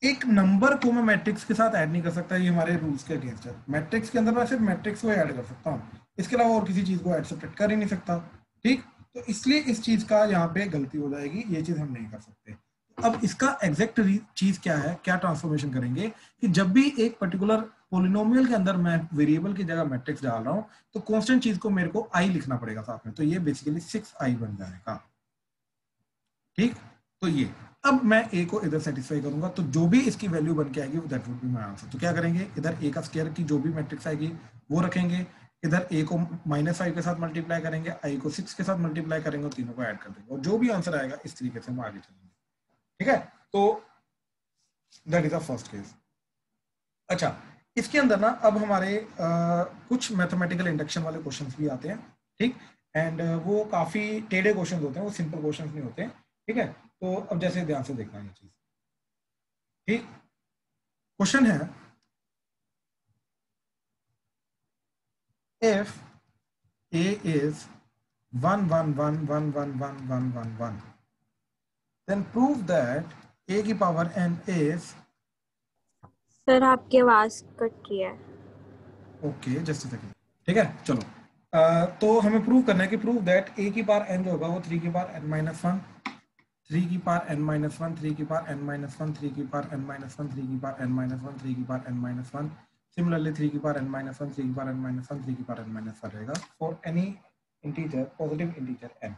एक नंबर को मैं मैट्रिक्स के साथ ऐड नहीं कर सकता, ये हमारे रूल्स के अगेंस्ट है। मैट्रिक्स के अंदर मैं सिर्फ मैट्रिक्स को ऐड कर सकता हूँ, इसके अलावा और किसी चीज को ऐड सब्ट्रैक्ट कर ही नहीं सकता, ठीक। तो इसलिए इस चीज का यहाँ पे गलती हो जाएगी, ये चीज हम नहीं कर सकते। अब इसका एग्जैक्ट चीज क्या है, क्या ट्रांसफॉर्मेशन करेंगे कि जब भी एक पर्टिकुलर पोलिनोमियल के अंदर मैं वेरिएबल की जगह मैट्रिक्स डाल रहा हूं तो कांस्टेंट चीज को मेरे को आई लिखना पड़ेगा साथ में, तो ये बेसिकली 6i बन जाएगा, ठीक। तो ये अब मैं ए को इधर सेटिस्फाई करूंगा, तो जो भी इसकी वैल्यू बन के आएगी that would be my answer. तो क्या करेंगे, इधर ए का स्क्वायर की जो भी मैट्रिक्स आएगी वो रखेंगे, इधर ए को -5 के साथ मल्टीप्लाई करेंगे, आई को 6 के साथ मल्टीप्लाई करेंगे और तीनों को ऐड कर देंगे, और जो भी आंसर आएगा इस तरीके से हम आगे चलेंगे, ठीक है। तो that is a first case. अच्छा, इसके अंदर ना अब हमारे कुछ मैथमेटिकल इंडक्शन वाले क्वेश्चंस भी आते हैं, ठीक, एंड वो काफी टेढ़े क्वेश्चंस होते हैं, वो सिंपल क्वेश्चंस नहीं होते हैं, ठीक है। तो अब जैसे ध्यान से देखना ये चीज, ठीक। क्वेश्चन है if a is 1 1 1 1 1 1 1 1 1 then prove that a की पावर n is, सर आपकी आवाज कट रही है। ओके जस्ट सेकंड, ठीक है। चलो तो हमें प्रूव करना है कि प्रूव दैट a की पावर n जो होगा वो 3 की पावर n - 1, 3 की पावर n - 1, 3 की पावर n - 1, 3 की पावर n - 1, 3 की पावर n - 1, 3 की पावर n - 1, सिमिलरली 3 की पावर n - 1, 3 की पावर n - 1, 3 की पावर n - 1 रहेगा for any integer, positive integer n,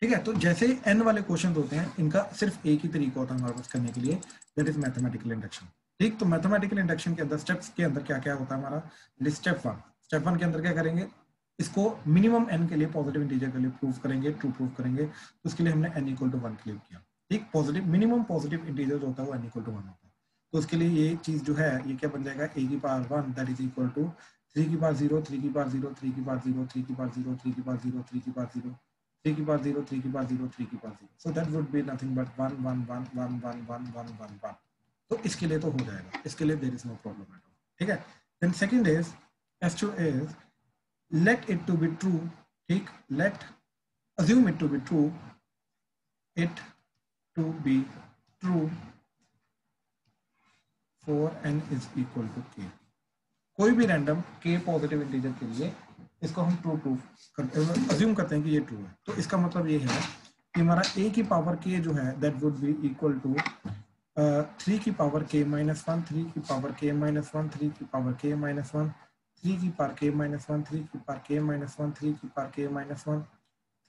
ठीक है। तो जैसे n वाले क्वेश्चन होते हैं इनका सिर्फ एक ही तरीका होता है हमारे पास करने के लिए, दैट इज मैथमेटिकल इंडक्शन, ठीक। तो मैथमेटिकल इंडक्शन के अंदर स्टेप्स के अंदर क्या क्या होता है हमारा, स्टेप 1 के अंदर क्या करेंगे, इसको मिनिमम n के लिए पॉजिटिव इंटीजर के लिए प्रूव करेंगे, ट्रू प्रूव करेंगे, तो उसके लिए हमने n = 1 क्लेम किया, ठीक। पॉजिटिव मिनिमम पॉजिटिव इंटीजर जो होता है वो n = 1 होता है, तो उसके लिए ये चीज जो है ये क्या बन जाएगा, a की power 1 that is equal to 3 की पावर 0, 3 की पावर 0, 3 की पावर 0, 3 की पावर 0, 3 की पावर 0, 3 की पावर 0, 3 की पावर 0, 3 की पावर 0, 3 की power 0, so that would be nothing but 1 1 1 1 1 1 1 1 1, तो इसके लिए तो हो जाएगा, इसके लिए there is no problem at all, ठीक है। Then second is S2 is let it to be true, ठीक, let assume it to be true, it to be true for n is equal to k, कोई भी random k positive integer के लिए इसको हम true proof करते हैं, assume करते हैं कि ये ट्रू है, तो इसका मतलब ये है कि हमारा a की पावर k जो है that would be equal to 3 की पावर k - 1, 3 की पावर k - 1, 3 की पावर k - 1, 3 की पावर k - 1, 3 की पावर k - 1, 3 की पावर k - 1,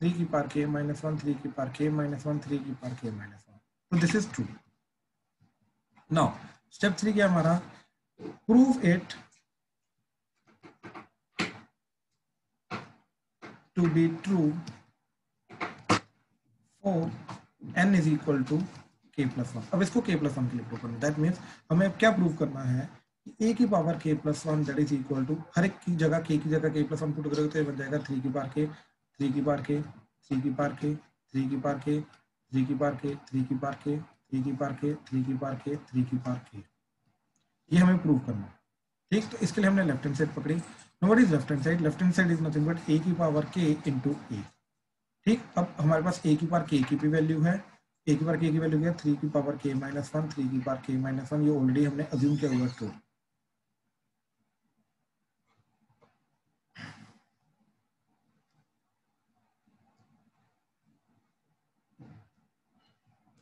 3 की पावर k - 1, 3 की पावर k - 1, 3 की पावर k - 1, तो this is true. Now step 3 क्या हमारा, prove it to be true for n is equal to k+1। अब इसको k+1 के लिए प्रूव करना, दैट मीन्स हमें क्या प्रूव करना है, a की power k+1 that is equal to, हर एक की जगह k की जगह k+1 पुट करोगे तो ये बन जाएगा 3 की पावर k, 3 की पावर k, 3 की पावर k, 3 की पावर k, 3 की पावर k, 3 की पावर k, 3 की पावर k, 3 की पावर k, 3 की पावर k, ये हमें प्रूव करना है, ठीक। तो इसके लिए हमने लेफ्ट हैंड साइड पकड़ी। Now what is left hand side, left hand side is nothing but a की पावर k into a, ठीक। अब हमारे पास a की पावर k की भी वैल्यू है, a की पावर k की वैल्यू क्या है, 3 की पावर k - 1, 3 की पावर k - 1, ये ऑलरेडी हमने अज्यूम किया हुआ ट्रू,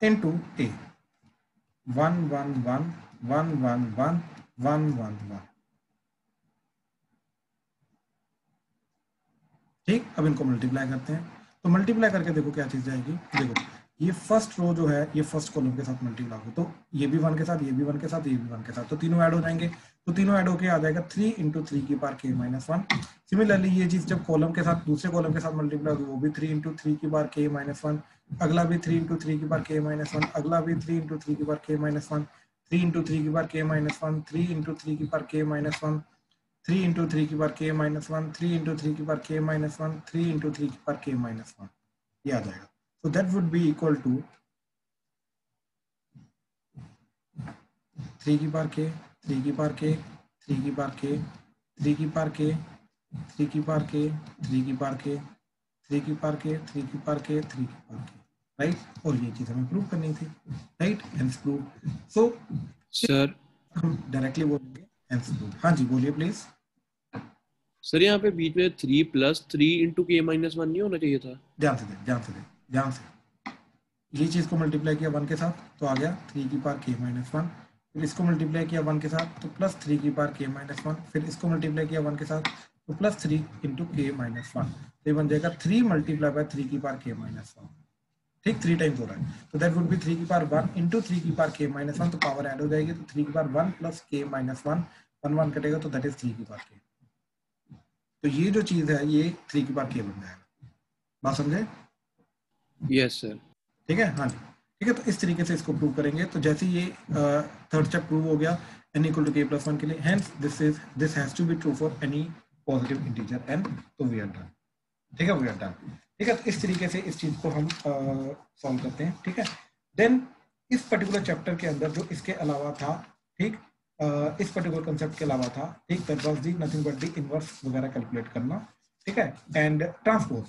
into a 1 1 1 1 1 1 1 1 1, ठीक। अब इनको मल्टीप्लाई करते हैं, तो मल्टीप्लाई करके देखो क्या चीज जाएगी, देखो ये फर्स्ट रो जो है ये फर्स्ट कॉलम के साथ मल्टीप्लाई हो, तो ये भी 1 के साथ, ये भी 1 के साथ, ये भी 1 के साथ, तो तीनों ऐड हो जाएंगे, तो तीनों ऐड होके आ जाएगा 3 × 3 की पावर k - 1। सिमिलरली ये चीज जब कॉलम के साथ दूसरे कॉलम के साथ मल्टीप्लाई होगी वो भी 3 × 3 की पावर k - 1, अगला भी 3 × 3 की पावर k - 1, अगला भी 3 × 3 की पावर k - 1, 3 × 3 की पावर k - 1, 3 × 3 की पावर k - 1, 3 × 3 की पावर k - 1, 3 × 3 की पावर k - 1, 3 × 3 की पावर k - 1, ये आ जाएगा। So that would be equal to 3 की पावर k, 3 की पावर k, 3 की पावर k, 3 की पावर k, 3 की पावर k, 3 की पावर k, 3 की पावर k, 3 की पावर k, 3 की पावर k, राइट। और ये चीज हमें प्रूव करनी थी, right, hence prove. So sir हम डायरेक्टली बोलेंगे हेंस प्रूव। हाँ जी बोलिए प्लीज। सर यहाँ पे बीच में 3 + 3 × k-1 नहीं होना चाहिए था? ध्यान से दे, ध्यान से दे, ध्यान से। ये चीज को मल्टीप्लाई किया 1 के साथ तो आ गया 3 की पावर k-1, फिर इसको मल्टीप्लाई किया 1 के साथ तो प्लस 3 की पावर k-1, फिर इसको मल्टीप्लाई किया 1 के साथ तो प्लस 3 × k-1, तो ये बन जाएगा 3 × 3 की पावर k-1, ठीक, 3 टाइम्स हो रहा है। तो दैट वुड बी 3 की पावर 1 × 3 की पावर k-1, तो पावर ऐड हो जाएगी, तो 3 की पावर 1 + k-1, 1 कटेगा तो दैट इज 3 की पावर k। तो ये जो चीज है ये 3 की पावर k बन जाएगा। बात समझे? Yes sir. ठीक है, हाँ जी, ठीक है। तो इस तरीके से इसको प्रूव करेंगे। तो जैसे ये थर्ड स्टेप प्रूव हो गया n = k+1 के लिए, hence this has to be true for any positive integer n, तो वी आर डन। ठीक है, वी आर डन। ठीक है, तो इस तरीके से इस चीज को हम सॉल्व करते हैं। ठीक है, देन इस पर्टिकुलर चैप्टर के अंदर जो इसके अलावा था, ठीक, इस पर्टिकुलर कंसेप्ट के अलावा था, ठीक, that was the nothing but the inverse वगैरह कैलकुलेट करना, ठीक है, एंड ट्रांसपोज,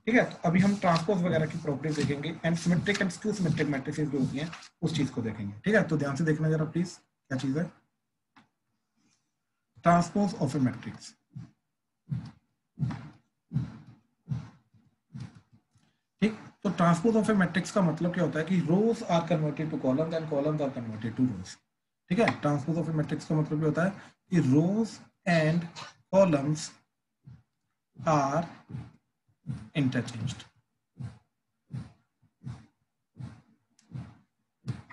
ठीक है। तो अभी हम ट्रांसपोज वगैरह की प्रॉपर्टीज देखेंगे and symmetric and skew symmetric matrices जो होती हैं उस चीज को देखेंगे। ठीक है, तो ध्यान से देखना जरा प्लीज, क्या चीज है ट्रांसपोज ऑफ ए मैट्रिक्स। ठीक, तो ट्रांसपोज ऑफ ए मैट्रिक्स का मतलब क्या होता है कि rows are converted to columns and columns are converted to rows. ठीक है, ट्रांसपोज ऑफ ए मैट्रिक्स का मतलब क्या होता है कि रोज एंड कॉलम्स आर इंटरचेंज्ड।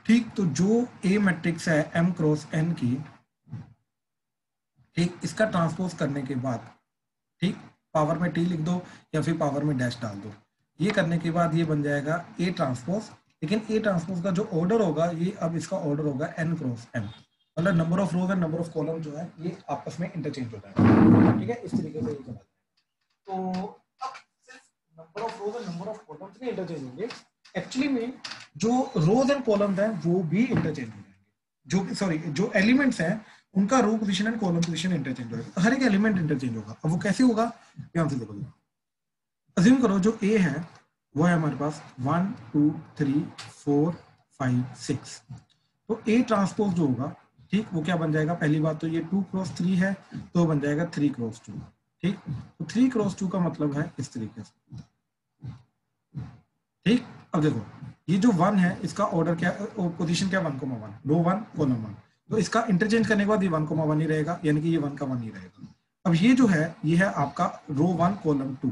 ठीक, तो जो ए मैट्रिक्स है m × n की, ठीक, इसका ट्रांसपोज करने के बाद, ठीक, पावर में t लिख दो या फिर पावर में डैश डाल दो, ये करने के बाद ये बन जाएगा A ट्रांसपोज। लेकिन A ट्रांसपोज का जो ऑर्डर होगा ये अब इसका ऑर्डर होगा n × n, मतलब number of rows and number of column जो है ये आपस में इंटरचेंज हो जाएगा। ठीक है, इस तरीके से ये चला जाएगा। तो अब सिर्फ number of rows and number of columns नहीं इंटरचेंज होंगे, एक्चुअली में जो रोज एंड कॉलम्स हैं वो भी इंटरचेंज हो जाएंगे। जो एलिमेंट्स हैं उनका row position and column position interchange होगा, हर एक एलिमेंट इंटरचेंज होगा। अब वो कैसे होगा, ध्यान से देखो। अज्यूम करो जो ए है वो है हमारे पास 1 2 3 4 5 6, तो ए ट्रांसपोज जो होगा, ठीक, वो क्या बन जाएगा, पहली बात तो ये 2 × 3 है तो बन जाएगा 3 × 2। ठीक, तो 3 × 2 का मतलब है इस तरीके से। ठीक, अब देखो ये जो 1 है इसका ऑर्डर क्या, पोजीशन क्या, 1 1, रो 1 कॉलम 1, तो इसका इंटरचेंज करने के बाद ये 1 1 ही रहेगा, यानी कि ये 1 का 1 ही रहेगा। अब ये जो है ये है आपका रो 1 कॉलम 2,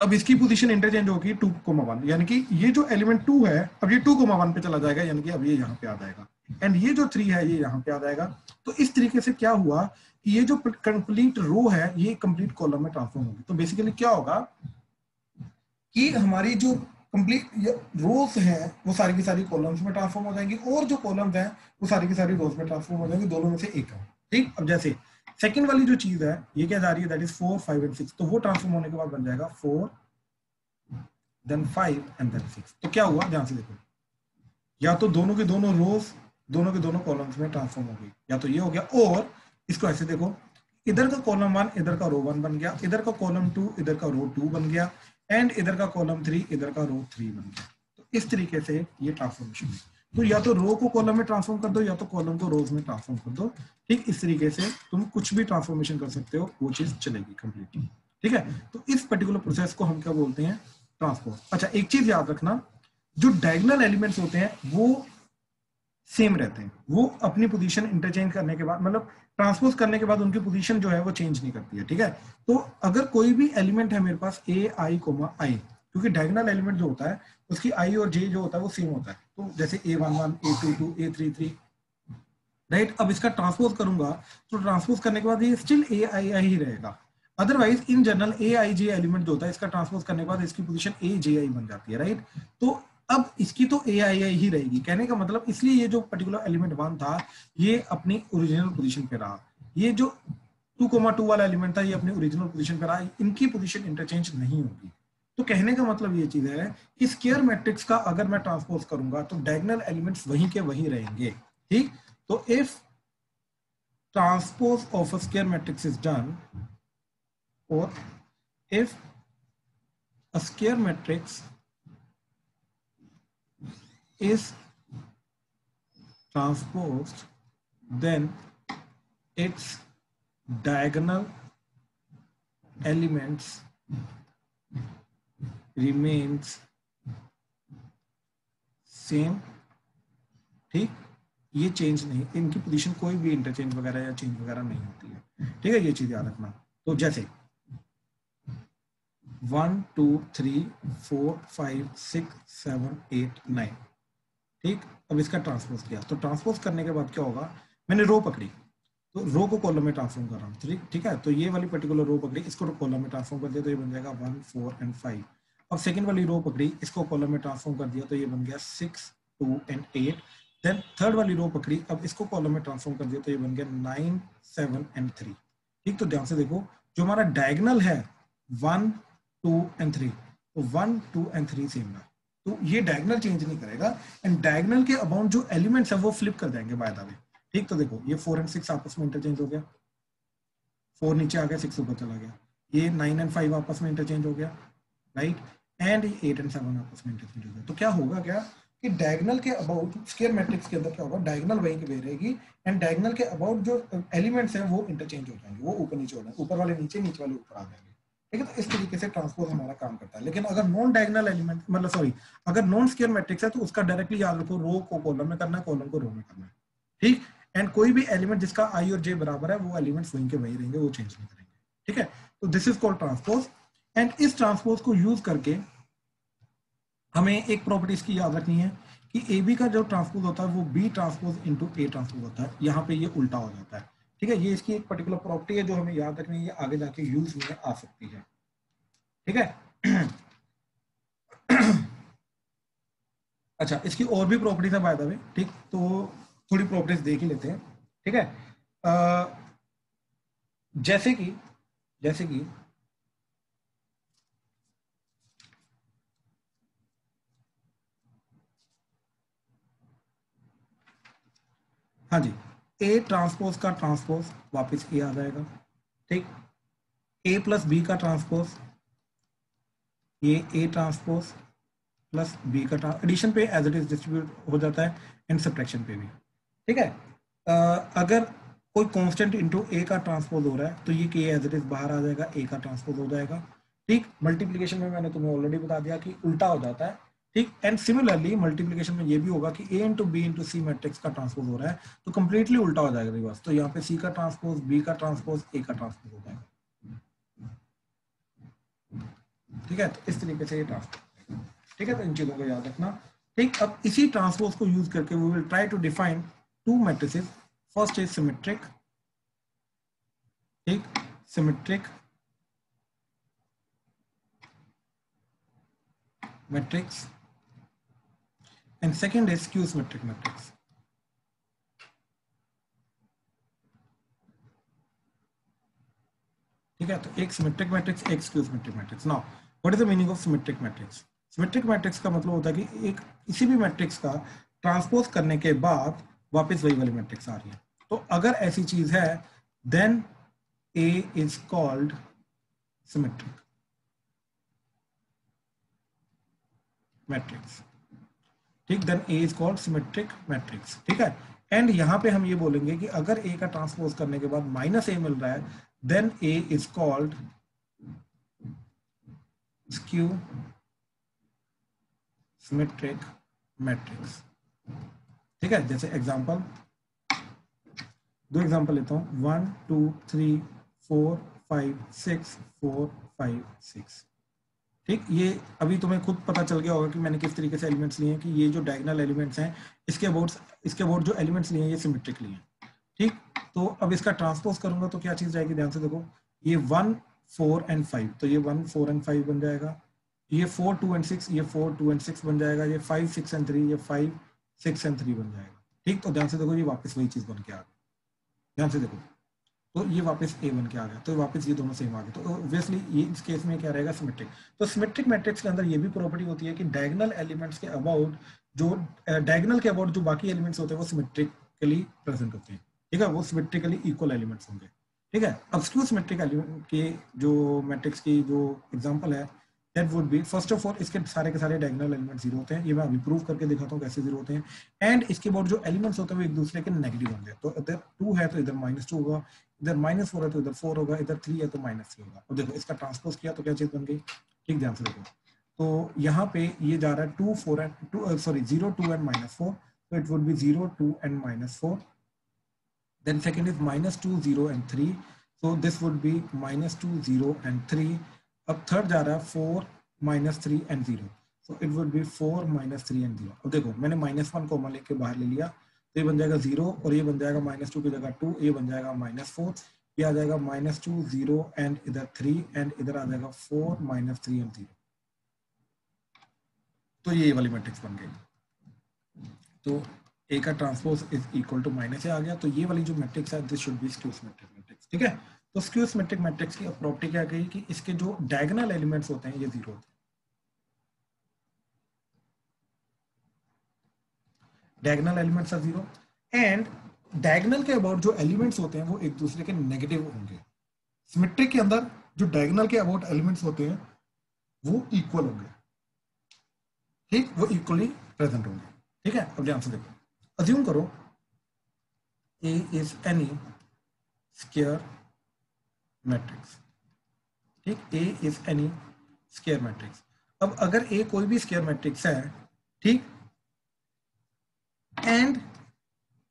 अब इसकी पोजीशन इंटरचेंज होगी 2 1, यानी कि ये जो एलिमेंट 2 है अब ये 2 1 पे चला जाएगा, यानी कि अब ये यहाँ पे आ जाएगा, एंड ये जो 3 है ये यहाँ पे आ जाएगा। तो इस तरीके से क्या हुआ कि ये जो कंप्लीट रो है ये कंप्लीट कॉलम में ट्रांसफॉर्म होगी। तो बेसिकली क्या होगा कि हमारी जो कंप्लीट रोज हैं वो सारी की सारी कॉलम्स में ट्रांसफॉर्म हो जाएंगी, और जो कॉलम्स हैं वो सारी की सारी रोज में ट्रांसफॉर्म हो जाएंगी, दोनों में से एक है। ठीक, अब जैसे सेकंड वाली जो चीज है ये क्या जा रही है, दैट इज 4 5 एंड 6, तो वो ट्रांसफॉर्म होने के बाद बन जाएगा 4 देन 5 एंड देन 6। तो क्या हुआ, ध्यान से देखो, या तो दोनों के दोनों रोज दोनों के दोनों कॉलम्स में ट्रांसफॉर्म हो गई, या तो ये हो गया, और इसको ऐसे देखो, इधर का कॉलम 1 इधर का रो 1 बन गया, इधर का कॉलम 2 इधर का रो 2 बन गया, एंड इधर का कॉलम 3 इधर का रो 3 बन गया। तो इस तरीके से ये ट्रांसफॉर्मेशन है। तो या तो रो को कॉलम में ट्रांसफॉर्म कर दो या तो कॉलम को रोज में ट्रांसफॉर्म कर दो। ठीक, इस तरीके से तुम कुछ भी ट्रांसफॉर्मेशन कर सकते हो, वो चीज चलेगी कंप्लीटली। ठीक है, तो इस पर्टिकुलर प्रोसेस को हम क्या बोलते हैं, ट्रांसपोज। अच्छा, एक चीज याद रखना, जो डायगोनल एलिमेंट्स होते हैं वो सेम रहते हैं, वो अपनी पोजीशन इंटरचेंज करने के बाद, मतलब ट्रांसपोज करने के बाद उनकी पोजीशन जो है वो चेंज नहीं करती है। ठीक है, तो अगर कोई भी एलिमेंट है मेरे पास a i, i, क्योंकि डायगोनल एलिमेंट जो होता है उसकी i और j जो होता है वो सेम होता है, तो जैसे a11 a22 a33, राइट। अब इसका ट्रांसपोज करूंगा तो ट्रांसपोज करने के बाद ये स्टिल a i i ही रहेगा। Otherwise in general a i j element जो होता है इसका ट्रांसपोज करने के बाद इसकी पोजीशन a j i बन जाती है, राइट। तो अब इसकी तो a i i ही रहेगी, कहने का मतलब इसलिए ये जो पर्टिकुलर एलिमेंट 1 था ये अपनी ओरिजिनल पोजीशन पे रहा, ये जो 2, 2 वाला एलिमेंट था ये अपनी ओरिजिनल पोजीशन पे रहा, इनकी पोजीशन इंटरचेंज नहीं होगी। तो कहने का मतलब ये चीज है कि स्क्वायर मैट्रिक्स का अगर मैं ट्रांसपोज करूंगा तो डायगोनल एलिमेंट्स वहीं के वहीं रहेंगे, ठीक। तो if transpose of a square matrix is done, और if a square matrix is transposed, then its diagonal elements remains same, ठीक। ये चेंज नहीं, इनकी पोजीशन कोई भी इंटरचेंज वगैरह या चेंज वगैरह नहीं होती है, ठीक है। ये चीज याद रखना। तो जैसे 1 2 3 4 5 6 7 8 9, ठीक। अब इसका ट्रांसपोज किया, तो ट्रांसपोज करने के बाद क्या होगा, मैंने रो पकड़ी तो रो को कॉलम में ट्रांसफॉर्म कर रहा हूँ, ठीक है। तो ये वाली पर्टिकुलर रो पकड़ी, इसको कॉलम में ट्रांसफॉर्म कर दिया तो ये बन जाएगा 1 4 एंड 5। अब सेकंड वाली रो पकड़ी, इसको कॉलम में ट्रांसफॉर्म कर दिया तो ये बन गया 6 2 एंड 8। देन थर्ड वाली रो पकड़ी, अब इसको कॉलम में ट्रांसफॉर्म कर दिया तो ये बन गया 9 7 एंड 3, ठीक। तो ध्यान से देखो, जो हमारा डायगोनल है 1 2 एंड 3, तो 1 2 एंड 3 सेम है, तो ये डायगोनल चेंज नहीं करेगा। एंड डायगोनल के अबाउट जो एलिमेंट्स है वो फ्लिप कर देंगे बाय द वे, ठीक। तो देखो ये 4 एंड 6 आपस में इंटरचेंज हो गया, 4 नीचे आ गया 6 ऊपर चला गया, ये 9 एंड 5 आपस में इंटरचेंज हो गया, राइट। एंड 8 एंड 7 आपस में इंटरचेंज हो गया। तो क्या होगा क्या कि डायगोनल के अबाउट स्क्वायर मैट्रिक्स के अंदर क्या होगा, डायगोनल वहीं की वहीं रहेगी, एंड डायगोनल के अबाउट जो एलिमेंट्स हैं वो इंटरचेंज हो जाएंगे, वो ऊपर नीचे हो जाएंगे, ऊपर वाले नीचे, नीचे वाले ऊपर आ जाएंगे, ठीक है। तो इस तरीके से ट्रांसपोज हमारा काम करता है। लेकिन अगर नॉन डायगोनल एलिमेंट, मतलब सॉरी, अगर नॉन स्क्वायर मैट्रिक्स है तो उसका डायरेक्टली याद रखो, रो को कॉलम में करना है, कॉलम को रो में करना है, ठीक। एंड कोई भी एलिमेंट जिसका आई और जे बराबर है वो एलिमेंट्स वहीं के वहीं रहेंगे, वो चेंज नहीं करेंगे, ठीक है। तो this is called transpose. And इस ट्रांसपोज को यूज करके हमें एक प्रॉपर्टीज की याद रखनी है कि ए बी का जो ट्रांसपोज होता है वो B transpose into A transpose होता है, यहाँ पे ये उल्टा हो जाता है, ठीक है। ये इसकी एक पर्टिकुलर प्रॉपर्टी है जो हमें याद रखनी है, ये आगे जाके यूज में आ सकती है, ठीक है। अच्छा, इसकी और भी प्रॉपर्टीज है बाय द वे, ठीक। तो थोड़ी प्रॉपर्टीज देख ही लेते हैं, ठीक है। जैसे कि हाँ जी, ए ट्रांसपोज का ट्रांसपोज वापस ए आ जाएगा, ठीक। ए प्लस बी का ट्रांसपोज, ये ए ट्रांसपोज प्लस बी का एडिशन पे एज इट इज डिस्ट्रीब्यूट हो जाता है, एंड सब्ट्रैक्शन पे भी, ठीक है। अगर कोई कांस्टेंट इनटू ए का ट्रांसपोज हो रहा है तो ये के एज इट इज बाहर आ जाएगा, ए का ट्रांसपोज हो जाएगा, ठीक। मल्टीप्लिकेशन में मैंने तुम्हें ऑलरेडी बता दिया कि उल्टा हो जाता है, ठीक। एंड सिमिलरली मल्टीप्लिकेशन में ये भी होगा कि A into B into C matrix का ट्रांसपोज हो रहा है तो कंप्लीटली उल्टा हो जाएगा रिवर्स। तो यहाँ पे सी का ट्रांसपोज, बी का ट्रांसपोज, ए का ट्रांसपोज हो जाएगा, ठीक है। तो इस तरीके से ये ट्रांसपोज, ठीक है। तो इन चीजों को याद रखना, ठीक। अब इसी ट्रांसपोज को यूज करके we will try to define two matrices. First is symmetric, ठीक, symmetric matrix, and second is skew symmetric matrix, ठीक है। तो एक सिमेट्रिक मैट्रिक्स, एक skew symmetric matrix. Now what is the meaning of symmetric matrix? Symmetric matrix का मतलब होता है कि एक किसी भी मैट्रिक्स का ट्रांसपोज करने के बाद वापस वही वाली मैट्रिक्स आ रही है। तो अगर ऐसी चीज है then A is called symmetric matrix, ठीक। Then A is called symmetric matrix, ठीक है। एंड यहां पे हम ये बोलेंगे कि अगर ए का ट्रांसपोज करने के बाद माइनस ए मिल रहा है then A is called skew symmetric matrix, ठीक है। जैसे एग्जांपल, दो एग्जांपल लेता हूं, 1 2 3 4 5 6 4 5 6, ठीक। ये अभी तुम्हें खुद पता चल गया होगा कि मैंने किस तरीके से एलिमेंट्स लिए हैं, कि ये जो डायगोनल एलिमेंट्स हैं इसके अबाउट जो एलिमेंट्स लिए हैं ये सिमेट्रिक लिए हैं, ठीक। तो अब इसका ट्रांसपोज करूंगा तो क्या चीज जाएगी, ध्यान से देखो, ये 1 4 एंड 5, तो ये 1 4 एंड 5 बन जाएगा, ये 4 2 एंड 6, ये 4 2 एंड 6 बन जाएगा, ये 5 6 एंड 3, ये 5 6 एंड 3 बन जाएगा, ठीक। तो ध्यान से देखो ये वापस वही चीज बन के आ गई, ध्यान से देखो, तो ये वापस A1 के आ गया, तो वापस ये दोनों सेम आ गए, तो ऑब्वियसली ये इस केस में क्या रहेगा, सिमेट्रिक। तो सिमेट्रिक मैट्रिक्स के अंदर ये भी प्रॉपर्टी होती है कि डायगोनल एलिमेंट्स के अबाउट जो डायगोनल के अबाउट जो बाकी एलिमेंट्स होते हैं वो सिमेट्रिकली प्रेजेंट होते हैं, ठीक है, वो सिमेट्रिकली इक्वल एलिमेंट्स होंगे, ठीक है। अब स्क्यू सिमेट्रिक एलिमेंट के जो मैट्रिक्स की जो एग्जांपल है that would B, first of all इसके सारे के सारे डायगोनल एलिमेंट जीरो होते हैं, ये मैं अभी प्रूव करके दिखाता हूँ कैसे जीरो होते हैं, एंड इसके बाद जो एलिमेंट्स होते हैं वो एक दूसरे के नेगेटिव होंगे, तो इधर 2 है तो इधर -2 होगा, इधर -4 है तो इधर 4 होगा, इधर 3 है तो -3 होगा। और देखो इसका ट्रांसपोज किया तो क्या चीज बन गई, ठीक ध्यान से देखो, तो यहाँ पे ये जा रहा है 2 4 and 0 2 and -4, so it would be 0 2 and -4, then second is -2 0 and 3, so this would be -2 0 and 3, अब थर्ड जा रहा है 4 -3 and 0, so it would be 4 -3 and 0। अब देखो मैंने -1 कॉमन लेके बाहर ले लिया, तो ये बन जाएगा 0 और ये बन जाएगा -2 की जगह 2, ये बन जाएगा -4, ये आ जाएगा -2 0 एंड इधर 3 एंड इधर आ जाएगा 4 -3 एंड 0, तो ये वाली मैट्रिक्स बन गई। तो ए का transpose is equal to -a आ गया, तो ये वाली जो मैट्रिक्स है this should be skew symmetric matrix, ठीक है। तो स्क्यू सिमेट्रिक मैट्रिक्स की प्रॉपर्टी क्या कही कि इसके जो डायगोनल एलिमेंट्स होते हैं ये जीरो होते हैं, diagonal elements are zero, and diagonal के अबाउट जो एलिमेंट्स होते हैं वो एक दूसरे के नेगेटिव होंगे। सिमेट्रिक के अंदर जो डायगोनल के अबाउट एलिमेंट्स होते हैं वो इक्वल होंगे, ठीक, वो इक्वली प्रेजेंट होंगे, ठीक है। अब ध्यान से देखो, अज्यूम करो A is any square matrix, ठीक, A is any square matrix। अब अगर A कोई भी स्क्वायर मैट्रिक्स है, ठीक, and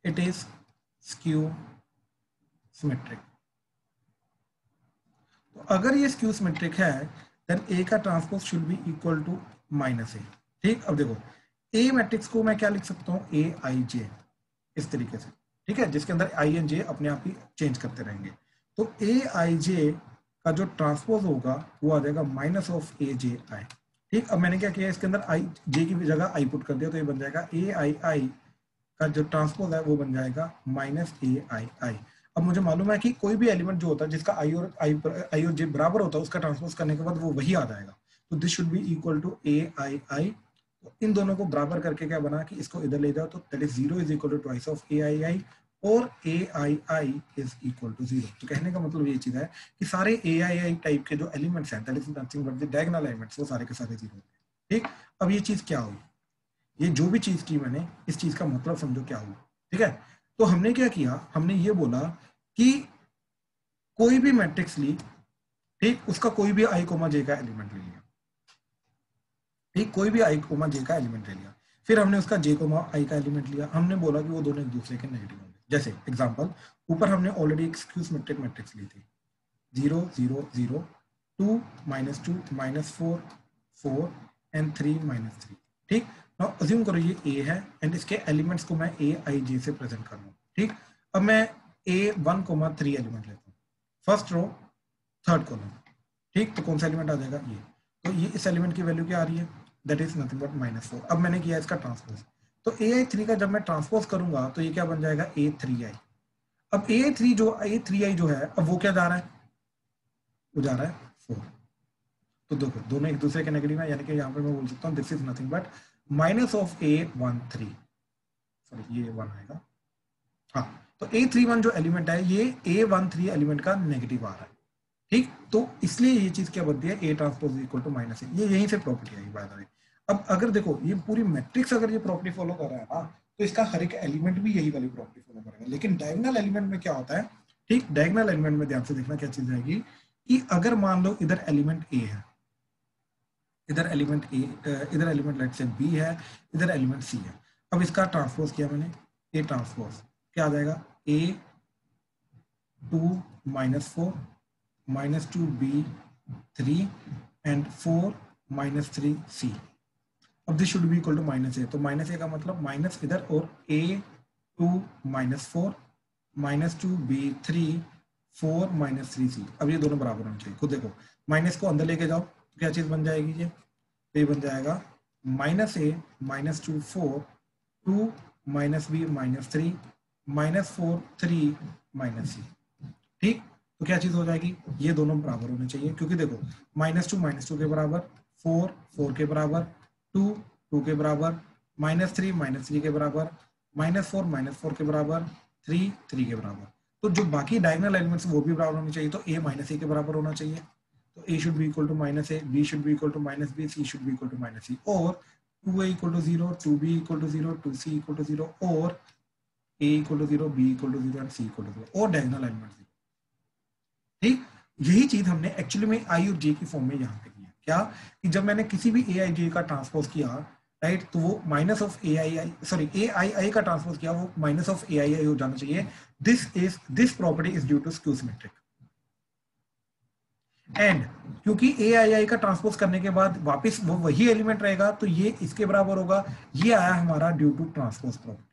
it is skew symmetric, तो अगर ये स्क्यू सिमेट्रिक है देन A का transpose should be equal to -a, ठीक। अब देखो A मैट्रिक्स को मैं क्या लिख सकता हूँ, Aij, इस तरीके से, ठीक है, जिसके अंदर I एंड J अपने आप ही चेंज करते रहेंगे, तो Aij का जो ट्रांसपोज होगा वो आ जाएगा -AJi, ठीक। अब मैंने क्या किया, इसके अंदर J की जगह I पुट कर दिया, तो ये बन जाएगा Aii का जो ट्रांसपोज है वो बन जाएगा -Aii। अब मुझे मालूम है कि कोई भी एलिमेंट जो होता है जिसका I और J बराबर होता है उसका ट्रांसपोज करने के बाद वो वही आ जाएगा, तो this should be equal to Aii। तो इन दोनों को बराबर करके क्या बना कि इसको इधर ले जाओ, तो that is 0 is equal to twice of Aii और Aii इज इक्वल टू 0। तो कहने का मतलब ये चीज है कि सारे Aii टाइप के जो एलिमेंट्स हैं that is nothing but the diagonal elements, वो सारे के सारे 0 होते हैं, ठीक। अब ये चीज क्या हुई, ये जो भी चीज की मैंने, इस चीज का मतलब समझो क्या हुआ, ठीक है। तो हमने क्या किया, हमने ये बोला कि कोई भी मैट्रिक्स ली, ठीक, उसका कोई भी I, J का एलिमेंट ले लिया, ठीक, कोई भी I, J का एलिमेंट ले लिया, फिर हमने उसका J, I का एलिमेंट लिया, हमने बोला कि वो दोनों एक दूसरे के नेगेटिव होंगे। जैसे एग्जांपल ऊपर हमने ऑलरेडी एक स्क्यू सिमेट्रिक मैट्रिक्स ली थी, 0 0 0 2 -2 -4 4 एंड 3 -3, ठीक। नाउ अज्यूम करो ये A है एंड इसके एलिमेंट्स को मैं Aij से प्रेजेंट कर रहा हूँ, ठीक। अब मैं A1, 3 एलिमेंट लेता हूँ, फर्स्ट रो थर्ड कॉलम, ठीक, तो कौन सा एलिमेंट आ जाएगा, ये, तो ये इस एलिमेंट की वैल्यू क्या आ रही है, दैट इज नथिंग बट -4। अब मैंने किया इसका ट्रांसपोज, तो Ai3 का जब मैं ट्रांसपोज करूंगा तो ये क्या बन जाएगा, A3i। अब A3i जो है, अब वो क्या जा रहा है, वो जा रहा है 4, तो देखो दोनों एक दूसरे के नेगेटिव है, यानी कि यहाँ पे मैं बोल सकता हूँ this is nothing but -A13, sorry ये 1 आएगा, हाँ, तो A31 जो एलिमेंट है ये A13 एलिमेंट का नेगेटिव आ रहा है, ठीक। तो इसलिए ये चीज क्या बनती है, A transpose equal to -a, ये यहीं से प्रॉपर्टी आई बाय द वे। अब अगर देखो ये पूरी मैट्रिक्स अगर ये प्रॉपर्टी फॉलो कर रहा है ना, तो इसका हर एक एलिमेंट भी यही वाली प्रॉपर्टी फॉलो करेगा। लेकिन डायगोनल एलिमेंट में क्या होता है, ठीक, डायगोनल एलिमेंट में ध्यान से देखना क्या चीज आएगी कि अगर मान लो इधर एलिमेंट A है, इधर एलिमेंट लेट्स से B है, इधर एलिमेंट C है, अब इसका ट्रांसपोज किया मैंने, A ट्रांसपोज क्या आ जाएगा, A2 -4 -2B3 एंड 4 -3C। अब this should be equal to -a, तो -a का मतलब माइनस इधर और A2 -4 -2B3 4 -3C। अब ये दोनों बराबर होने चाहिए, खुद देखो माइनस को अंदर लेके जाओ तो क्या चीज बन जाएगी, ये बन जाएगा -a -2 4 2 -b -3 -4 3 -c, ठीक, तो क्या चीज हो जाएगी, ये दोनों बराबर होने चाहिए, क्योंकि देखो -2 के बराबर, 4 के बराबर, 2 के बराबर, -3 के बराबर, -4 के बराबर, 3 के बराबर। तो जो बाकी डायगोनल एलिमेंट्स वो भी बराबर होने चाहिए, तो a -a के बराबर होना चाहिए, तो a should be equal to -a, b should be equal to -b, c should be equal to -c, और 2a equal to 0, 2b equal to 0, 2c equal to 0, और a equal to 0, b equal to 0 and c equal to 0, और diagonal elements 0। ठीक, यही चीज हमने actually में i और j की फॉर्म में यहाँ पे किया, क्या कि जब मैंने किसी भी ai j का ट्रांसपोज किया, राइट, तो वो माइनस ऑफ ai का ट्रांसपोज किया, वो माइनस ऑफ ai हो जाना चाहिए। This property is due to skew symmetric, and क्योंकि ai का ट्रांसपोज करने के बाद वापस वो वही एलिमेंट रहेगा, तो ये इसके बराबर होगा, ये आया हमारा ड्यू टू ट्रांसपोज प्रॉपर्टी।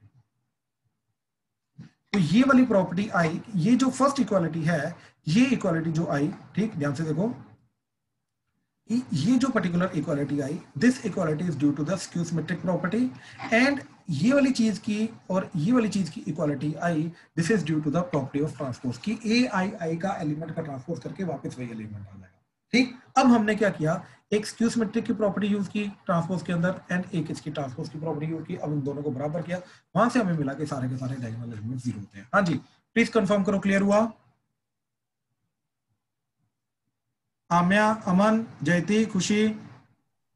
तो ये वाली प्रॉपर्टी आई, ये जो फर्स्ट इक्वालिटी है, ये इक्वालिटी जो आई, ठीक ध्यान से देखो, ये जो पर्टिकुलर इक्वालिटी आई, this equality is due to the skew symmetric property, and ये वाली चीज की और ये वाली चीज की इक्वालिटी आई, this is due to the property of transpose, कि ai का एलिमेंट का ट्रांसपोज करके वापस वही एलिमेंट आ जाएगा। ठीक, अब हमने क्या किया, एक स्क्यू सिमेट्रिक की प्रॉपर्टी यूज की ट्रांसपोज के अंदर, एंड एक इसकी ट्रांसपोज की प्रॉपर्टी यूज की, अब इन दोनों को बराबर किया, वहां से हमें मिला के सारे डायगोनल एलिमेंट 0 होते हैं। हाँ जी, प्लीज कंफर्म करो, क्लियर हुआ? Aamya, Aman, Jayati, Khushi,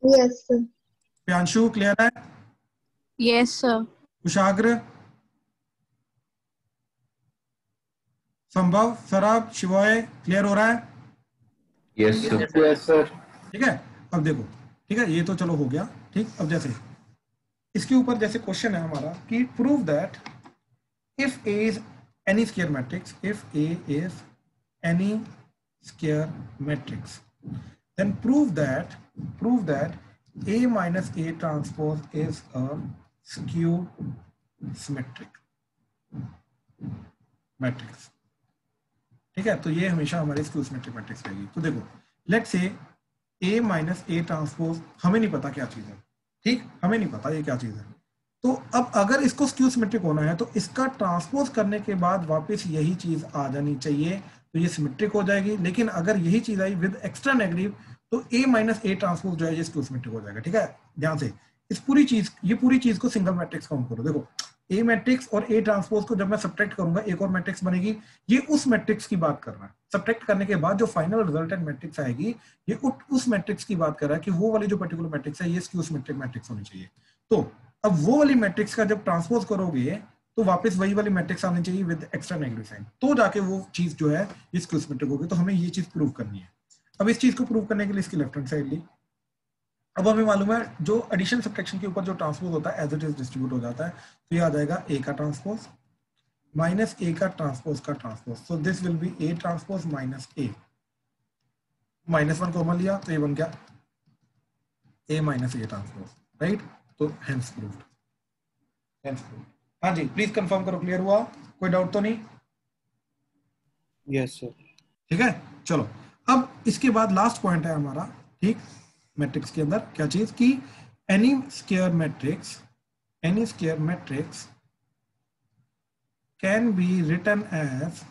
yes sir. Piyanshu, clear है? Yes sir. Kushagra, Sambhav, Sarab, Shivoy, clear हो रहा है? Yes sir. Yes sir. ठीक है, अब देखो, ठीक है, ये तो चलो हो गया। ठीक, अब जैसे इसके ऊपर जैसे क्वेश्चन है हमारा कि prove that if A is any square matrix, if A is any square matrix, then prove that A minus A transpose is a skew symmetric matrix। ठीक है, तो ये हमेशा हमारी स्क्यू सिमेट्रिक मैट्रिक्स रहेगी। तो देखो, let's say A minus A transpose, हमें नहीं पता क्या चीज है, ठीक, हमें नहीं पता ये क्या चीज है, तो अब अगर इसको स्क्यू सिमेट्रिक होना है तो इसका ट्रांसपोज करने के बाद वापस यही चीज आ जानी चाहिए, तो ये सिमेट्रिक हो जाएगी। लेकिन अगर यही चीज आई विद एक्स्ट्रा नेगेटिव, तो A माइनस A ट्रांसपोज जो है ये स्क्यू सिमेट्रिक हो जाएगा। ठीक है, ध्यान से इस पूरी चीज को सिंगल मैट्रिक्स काउंट करो। देखो, A मैट्रिक्स और A ट्रांसपोज को जब मैं सब्ट्रैक्ट करूंगा, एक और मैट्रिक्स बनेगी, ये उस मैट्रिक्स की बात कर रहा है। सब्ट्रैक्ट करने के बाद जो फाइनल रिजल्टेंट मैट्रिक्स आएगी, ये उस मैट्रिक्स की बात कर रहा है कि वो वाली जो पर्टिकुलर मैट्रिक्स है ये स्क्यू सिमेट्रिक मैट्रिक्स होनी चाहिए। तो अब वो वाली मैट्रिक्स का जब ट्रांसपोज करोगे तो वापस वही वाली मैट्रिक्स आनी चाहिए विद एक्स्ट्रा नेगेटिव साइन, तो जाके वो चीज जो है ये स्क्यू सिमेट्रिक होगी। तो हमें ये चीज प्रूव करनी है। अब इस चीज को प्रूव करने के लिए इसकी लेफ्ट हैंड साइड ली। अब हमें मालूम है जो एडिशन सब्ट्रैक्शन के ऊपर जो ट्रांसपोज होता है एज इट इज डिस्ट्रीब्यूट हो जाता है, तो ये आ जाएगा A का ट्रांसपोज माइनस A का ट्रांसपोज का transpose, so this will be A transpose minus A, -1 common लिया तो ये बन गया A minus A transpose, right. तो हेंस प्रूव्ड, हेंस प्रूव्ड। हाँ जी, प्लीज कंफर्म करो, क्लियर हुआ? कोई डाउट तो नहीं? Yes sir. ठीक है, चलो अब इसके बाद लास्ट पॉइंट है हमारा, ठीक, मैट्रिक्स के अंदर क्या चीज कि any square matrix can be written as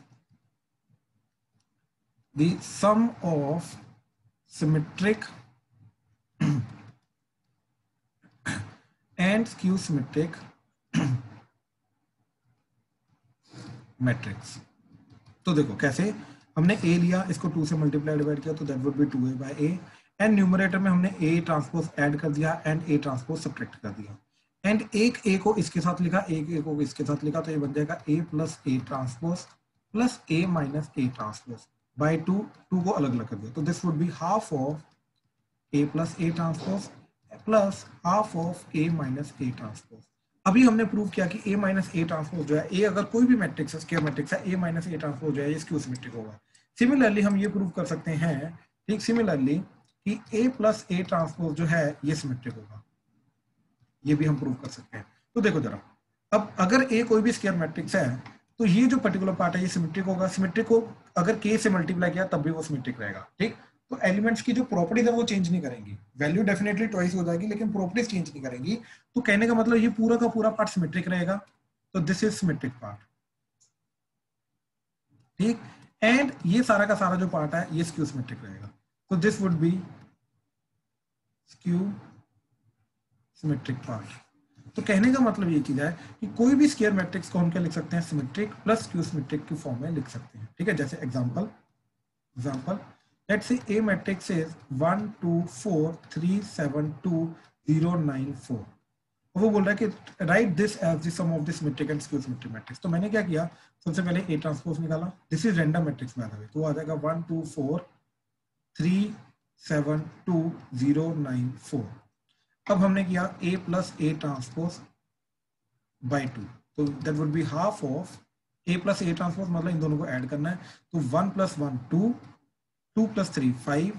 the sum of symmetric and skew symmetric matrix. तो देखो कैसे, हमने A लिया, इसको 2 से मल्टीप्लाई डिवाइड किया, तो that would be 2A by A, and numerator में हमने A ट्रांसपोज ऐड कर दिया एंड A ट्रांसपोज सब्ट्रैक्ट कर दिया, एंड एक A को इसके साथ लिखा, एक A को इसके साथ लिखा, तो ये बन जाएगा A plus A transpose plus A minus A transpose bye 2 को अलग अलग कर दिया, तो this would be half of A plus A transpose plus half of A minus A transpose. अभी हमने प्रूव किया कि A माइनस A ट्रांसपोज जो है, A अगर कोई भी मैट्रिक्स है, स्क्वायर मैट्रिक्स है, A माइनस A ट्रांसपोज जो है ये स्क्यू सिमेट्रिक होगा। सिमिलरली हम ये प्रूव कर सकते हैं, ठीक, सिमिलरली कि A प्लस A ट्रांसपोज जो है ये सिमेट्रिक होगा, ये भी हम प्रूव कर सकते हैं। तो देखो जरा, अब अगर A कोई भी स्क्वायर मैट्रिक्स है तो ये जो पर्टिकुलर पार्ट है ये सिमेट्रिक होगा। सिमेट्रिक को अगर K से मल्टीप्लाई किया तब भी वो सिमेट्रिक रहेगा, ठीक। तो एलिमेंट्स की जो प्रॉपर्टीज है वो चेंज नहीं करेंगी, वैल्यू डेफिनेटली ट्वाइस हो जाएगी लेकिन प्रॉपर्टीज चेंज नहीं करेंगी। तो कहने का मतलब ये पूरा का पूरा पार्ट सिमेट्रिक रहेगा, तो दिस इज सिमेट्रिक पार्ट, ठीक। एंड ये सारा का सारा जो पार्ट है ये स्क्यू सिमेट्रिक रहेगा। तो this would be skew symmetric part. तो कहने का मतलब ये चीज है कि कोई भी स्क्वायर मैट्रिक्स को हम क्या लिख सकते हैं, सिमेट्रिक प्लस स्क्यू सिमेट्रिक की फॉर्म में लिख सकते हैं। ठीक है, जैसे example let's say A matrix is 1 2 4 3 7 2 0 9 4। वो बोल रहा है कि write this as the sum of the symmetric and skew symmetric matrix. तो मैंने क्या किया, सबसे पहले ए ट्रांसपोज निकाला, this is random matrix by the way, तो आ जाएगा 1 2 4 3 7 2 0 9 4। अब हमने किया a plus A transpose by 2, तो that would be half of a plus A transpose, मतलब इन दोनों को ऐड करना है। तो 1 plus 1 2, 2 plus 3 5,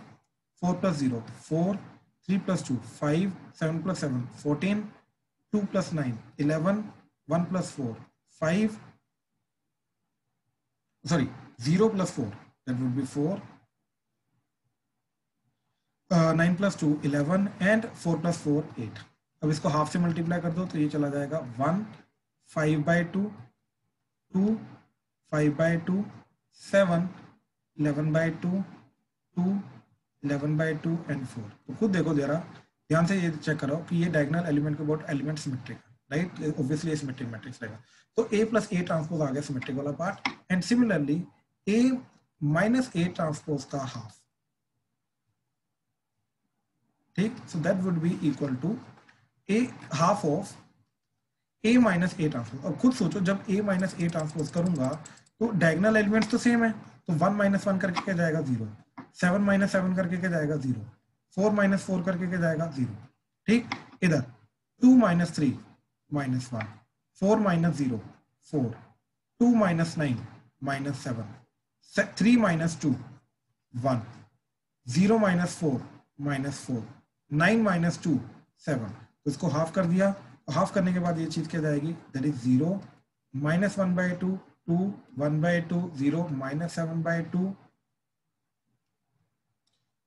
4 plus 0 4, 3 plus 2 5, 7 plus 7 14, 2 plus 9 11, 1 plus 4 5, sorry 0 plus 4 that would B 4, 9 plus 2 11 and 4 plus 4 8। अब इसको हाफ से मल्टीप्लाई कर दो तो ये चला जाएगा 1 5 by 2 2 5 by 2 7 11 by 2 2 11 by 2 and 4। तो खुद देखो जरा ध्यान से ये चेक करो कि ये डायगोनल एलिमेंट के अबाउट एलिमेंट सिमेट्रिक है, राइट, ऑब्वियसली ये सिमेट्रिक मैट्रिक्स रहेगा। तो a प्लस ए ट्रांसपोज आ गया सिमेट्रिक वाला part, and similarly a minus A transpose का हाफ। ठीक, so that would be equal to a half of a minus A transpose. अब खुद सोचो जब a माइनस ए ट्रांसपोज करूंगा तो डायगोनल एलिमेंट्स तो सेम है, तो 1 माइनस 1 करके क्या जाएगा 0, 7 माइनस 7 करके क्या जाएगा 0, 4 माइनस 4 करके क्या जाएगा 0। ठीक, इधर 2 minus 3 minus 1, 4 minus 0 4, 2 minus 9 minus 7, 3 minus 2 1, 0 minus 4 minus 4, 9 minus 2 7। तो इसको हाफ कर दिया, हाफ करने के बाद ये चीज क्या जाएगी, that is 0 minus 1 by 2 2 1 by 2 0 minus 7 by 2,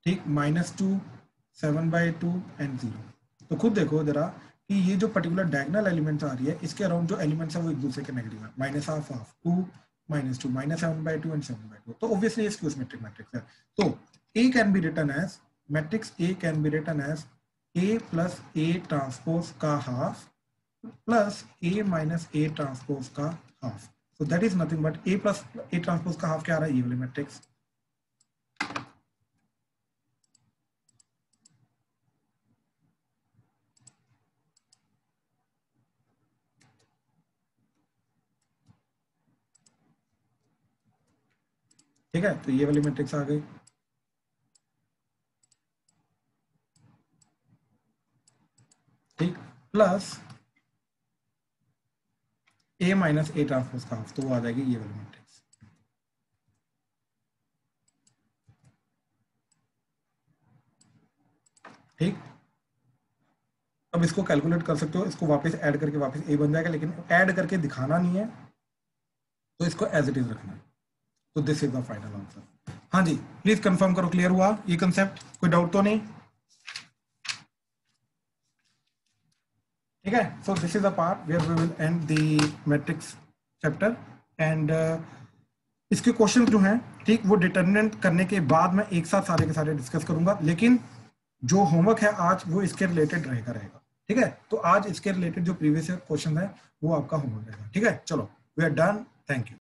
ठीक, माइनस 2 7 बाई 2 एंड 0। तो खुद देखो जरा कि ये जो पर्टिकुलर डायगोनल एलिमेंट्स आ रही है इसके अराउंड जो एलिमेंट्स है वो एक दूसरे के नेगेटिव है, minus half half 2 minus 2 minus 7 by 2 and 7 by 2। तो ऑब्वियसली ये स्क्यू सिमेट्रिक मैट्रिक्स है। तो A can be written as matrix A can be written as A plus A transpose का half plus A minus A transpose का half. So that is nothing but A plus A transpose का half क्या आ रहा है, ये वाली matrix. ठीक है, तो ये वाली मैट्रिक्स आ गई। ठीक, plus A minus A transpose का हाफ, तो वो आ जाएगी ये वाली मैट्रिक्स। ठीक, अब इसको कैलकुलेट कर सकते हो, इसको वापस ऐड करके वापस A बन जाएगा, लेकिन ऐड करके दिखाना नहीं है तो इसको एज इट इज रखना है। तो this is the final answer. हाँ जी, प्लीज कंफर्म करो, क्लियर हुआ ये कंसेप्ट, कोई डाउट तो नहीं? ठीक है, so this is the part where we will end the matrix chapter and इसके क्वेश्चन जो हैं, ठीक, वो डिटरमिनेंट करने के बाद मैं एक साथ सारे के सारे डिस्कस करूंगा, लेकिन जो होमवर्क है आज वो इसके रिलेटेड रहेगा। ठीक है, तो आज इसके रिलेटेड जो प्रीवियस ईयर क्वेश्चन है वो आपका होमवर्क रहेगा। ठीक है, चलो we are done, thank you.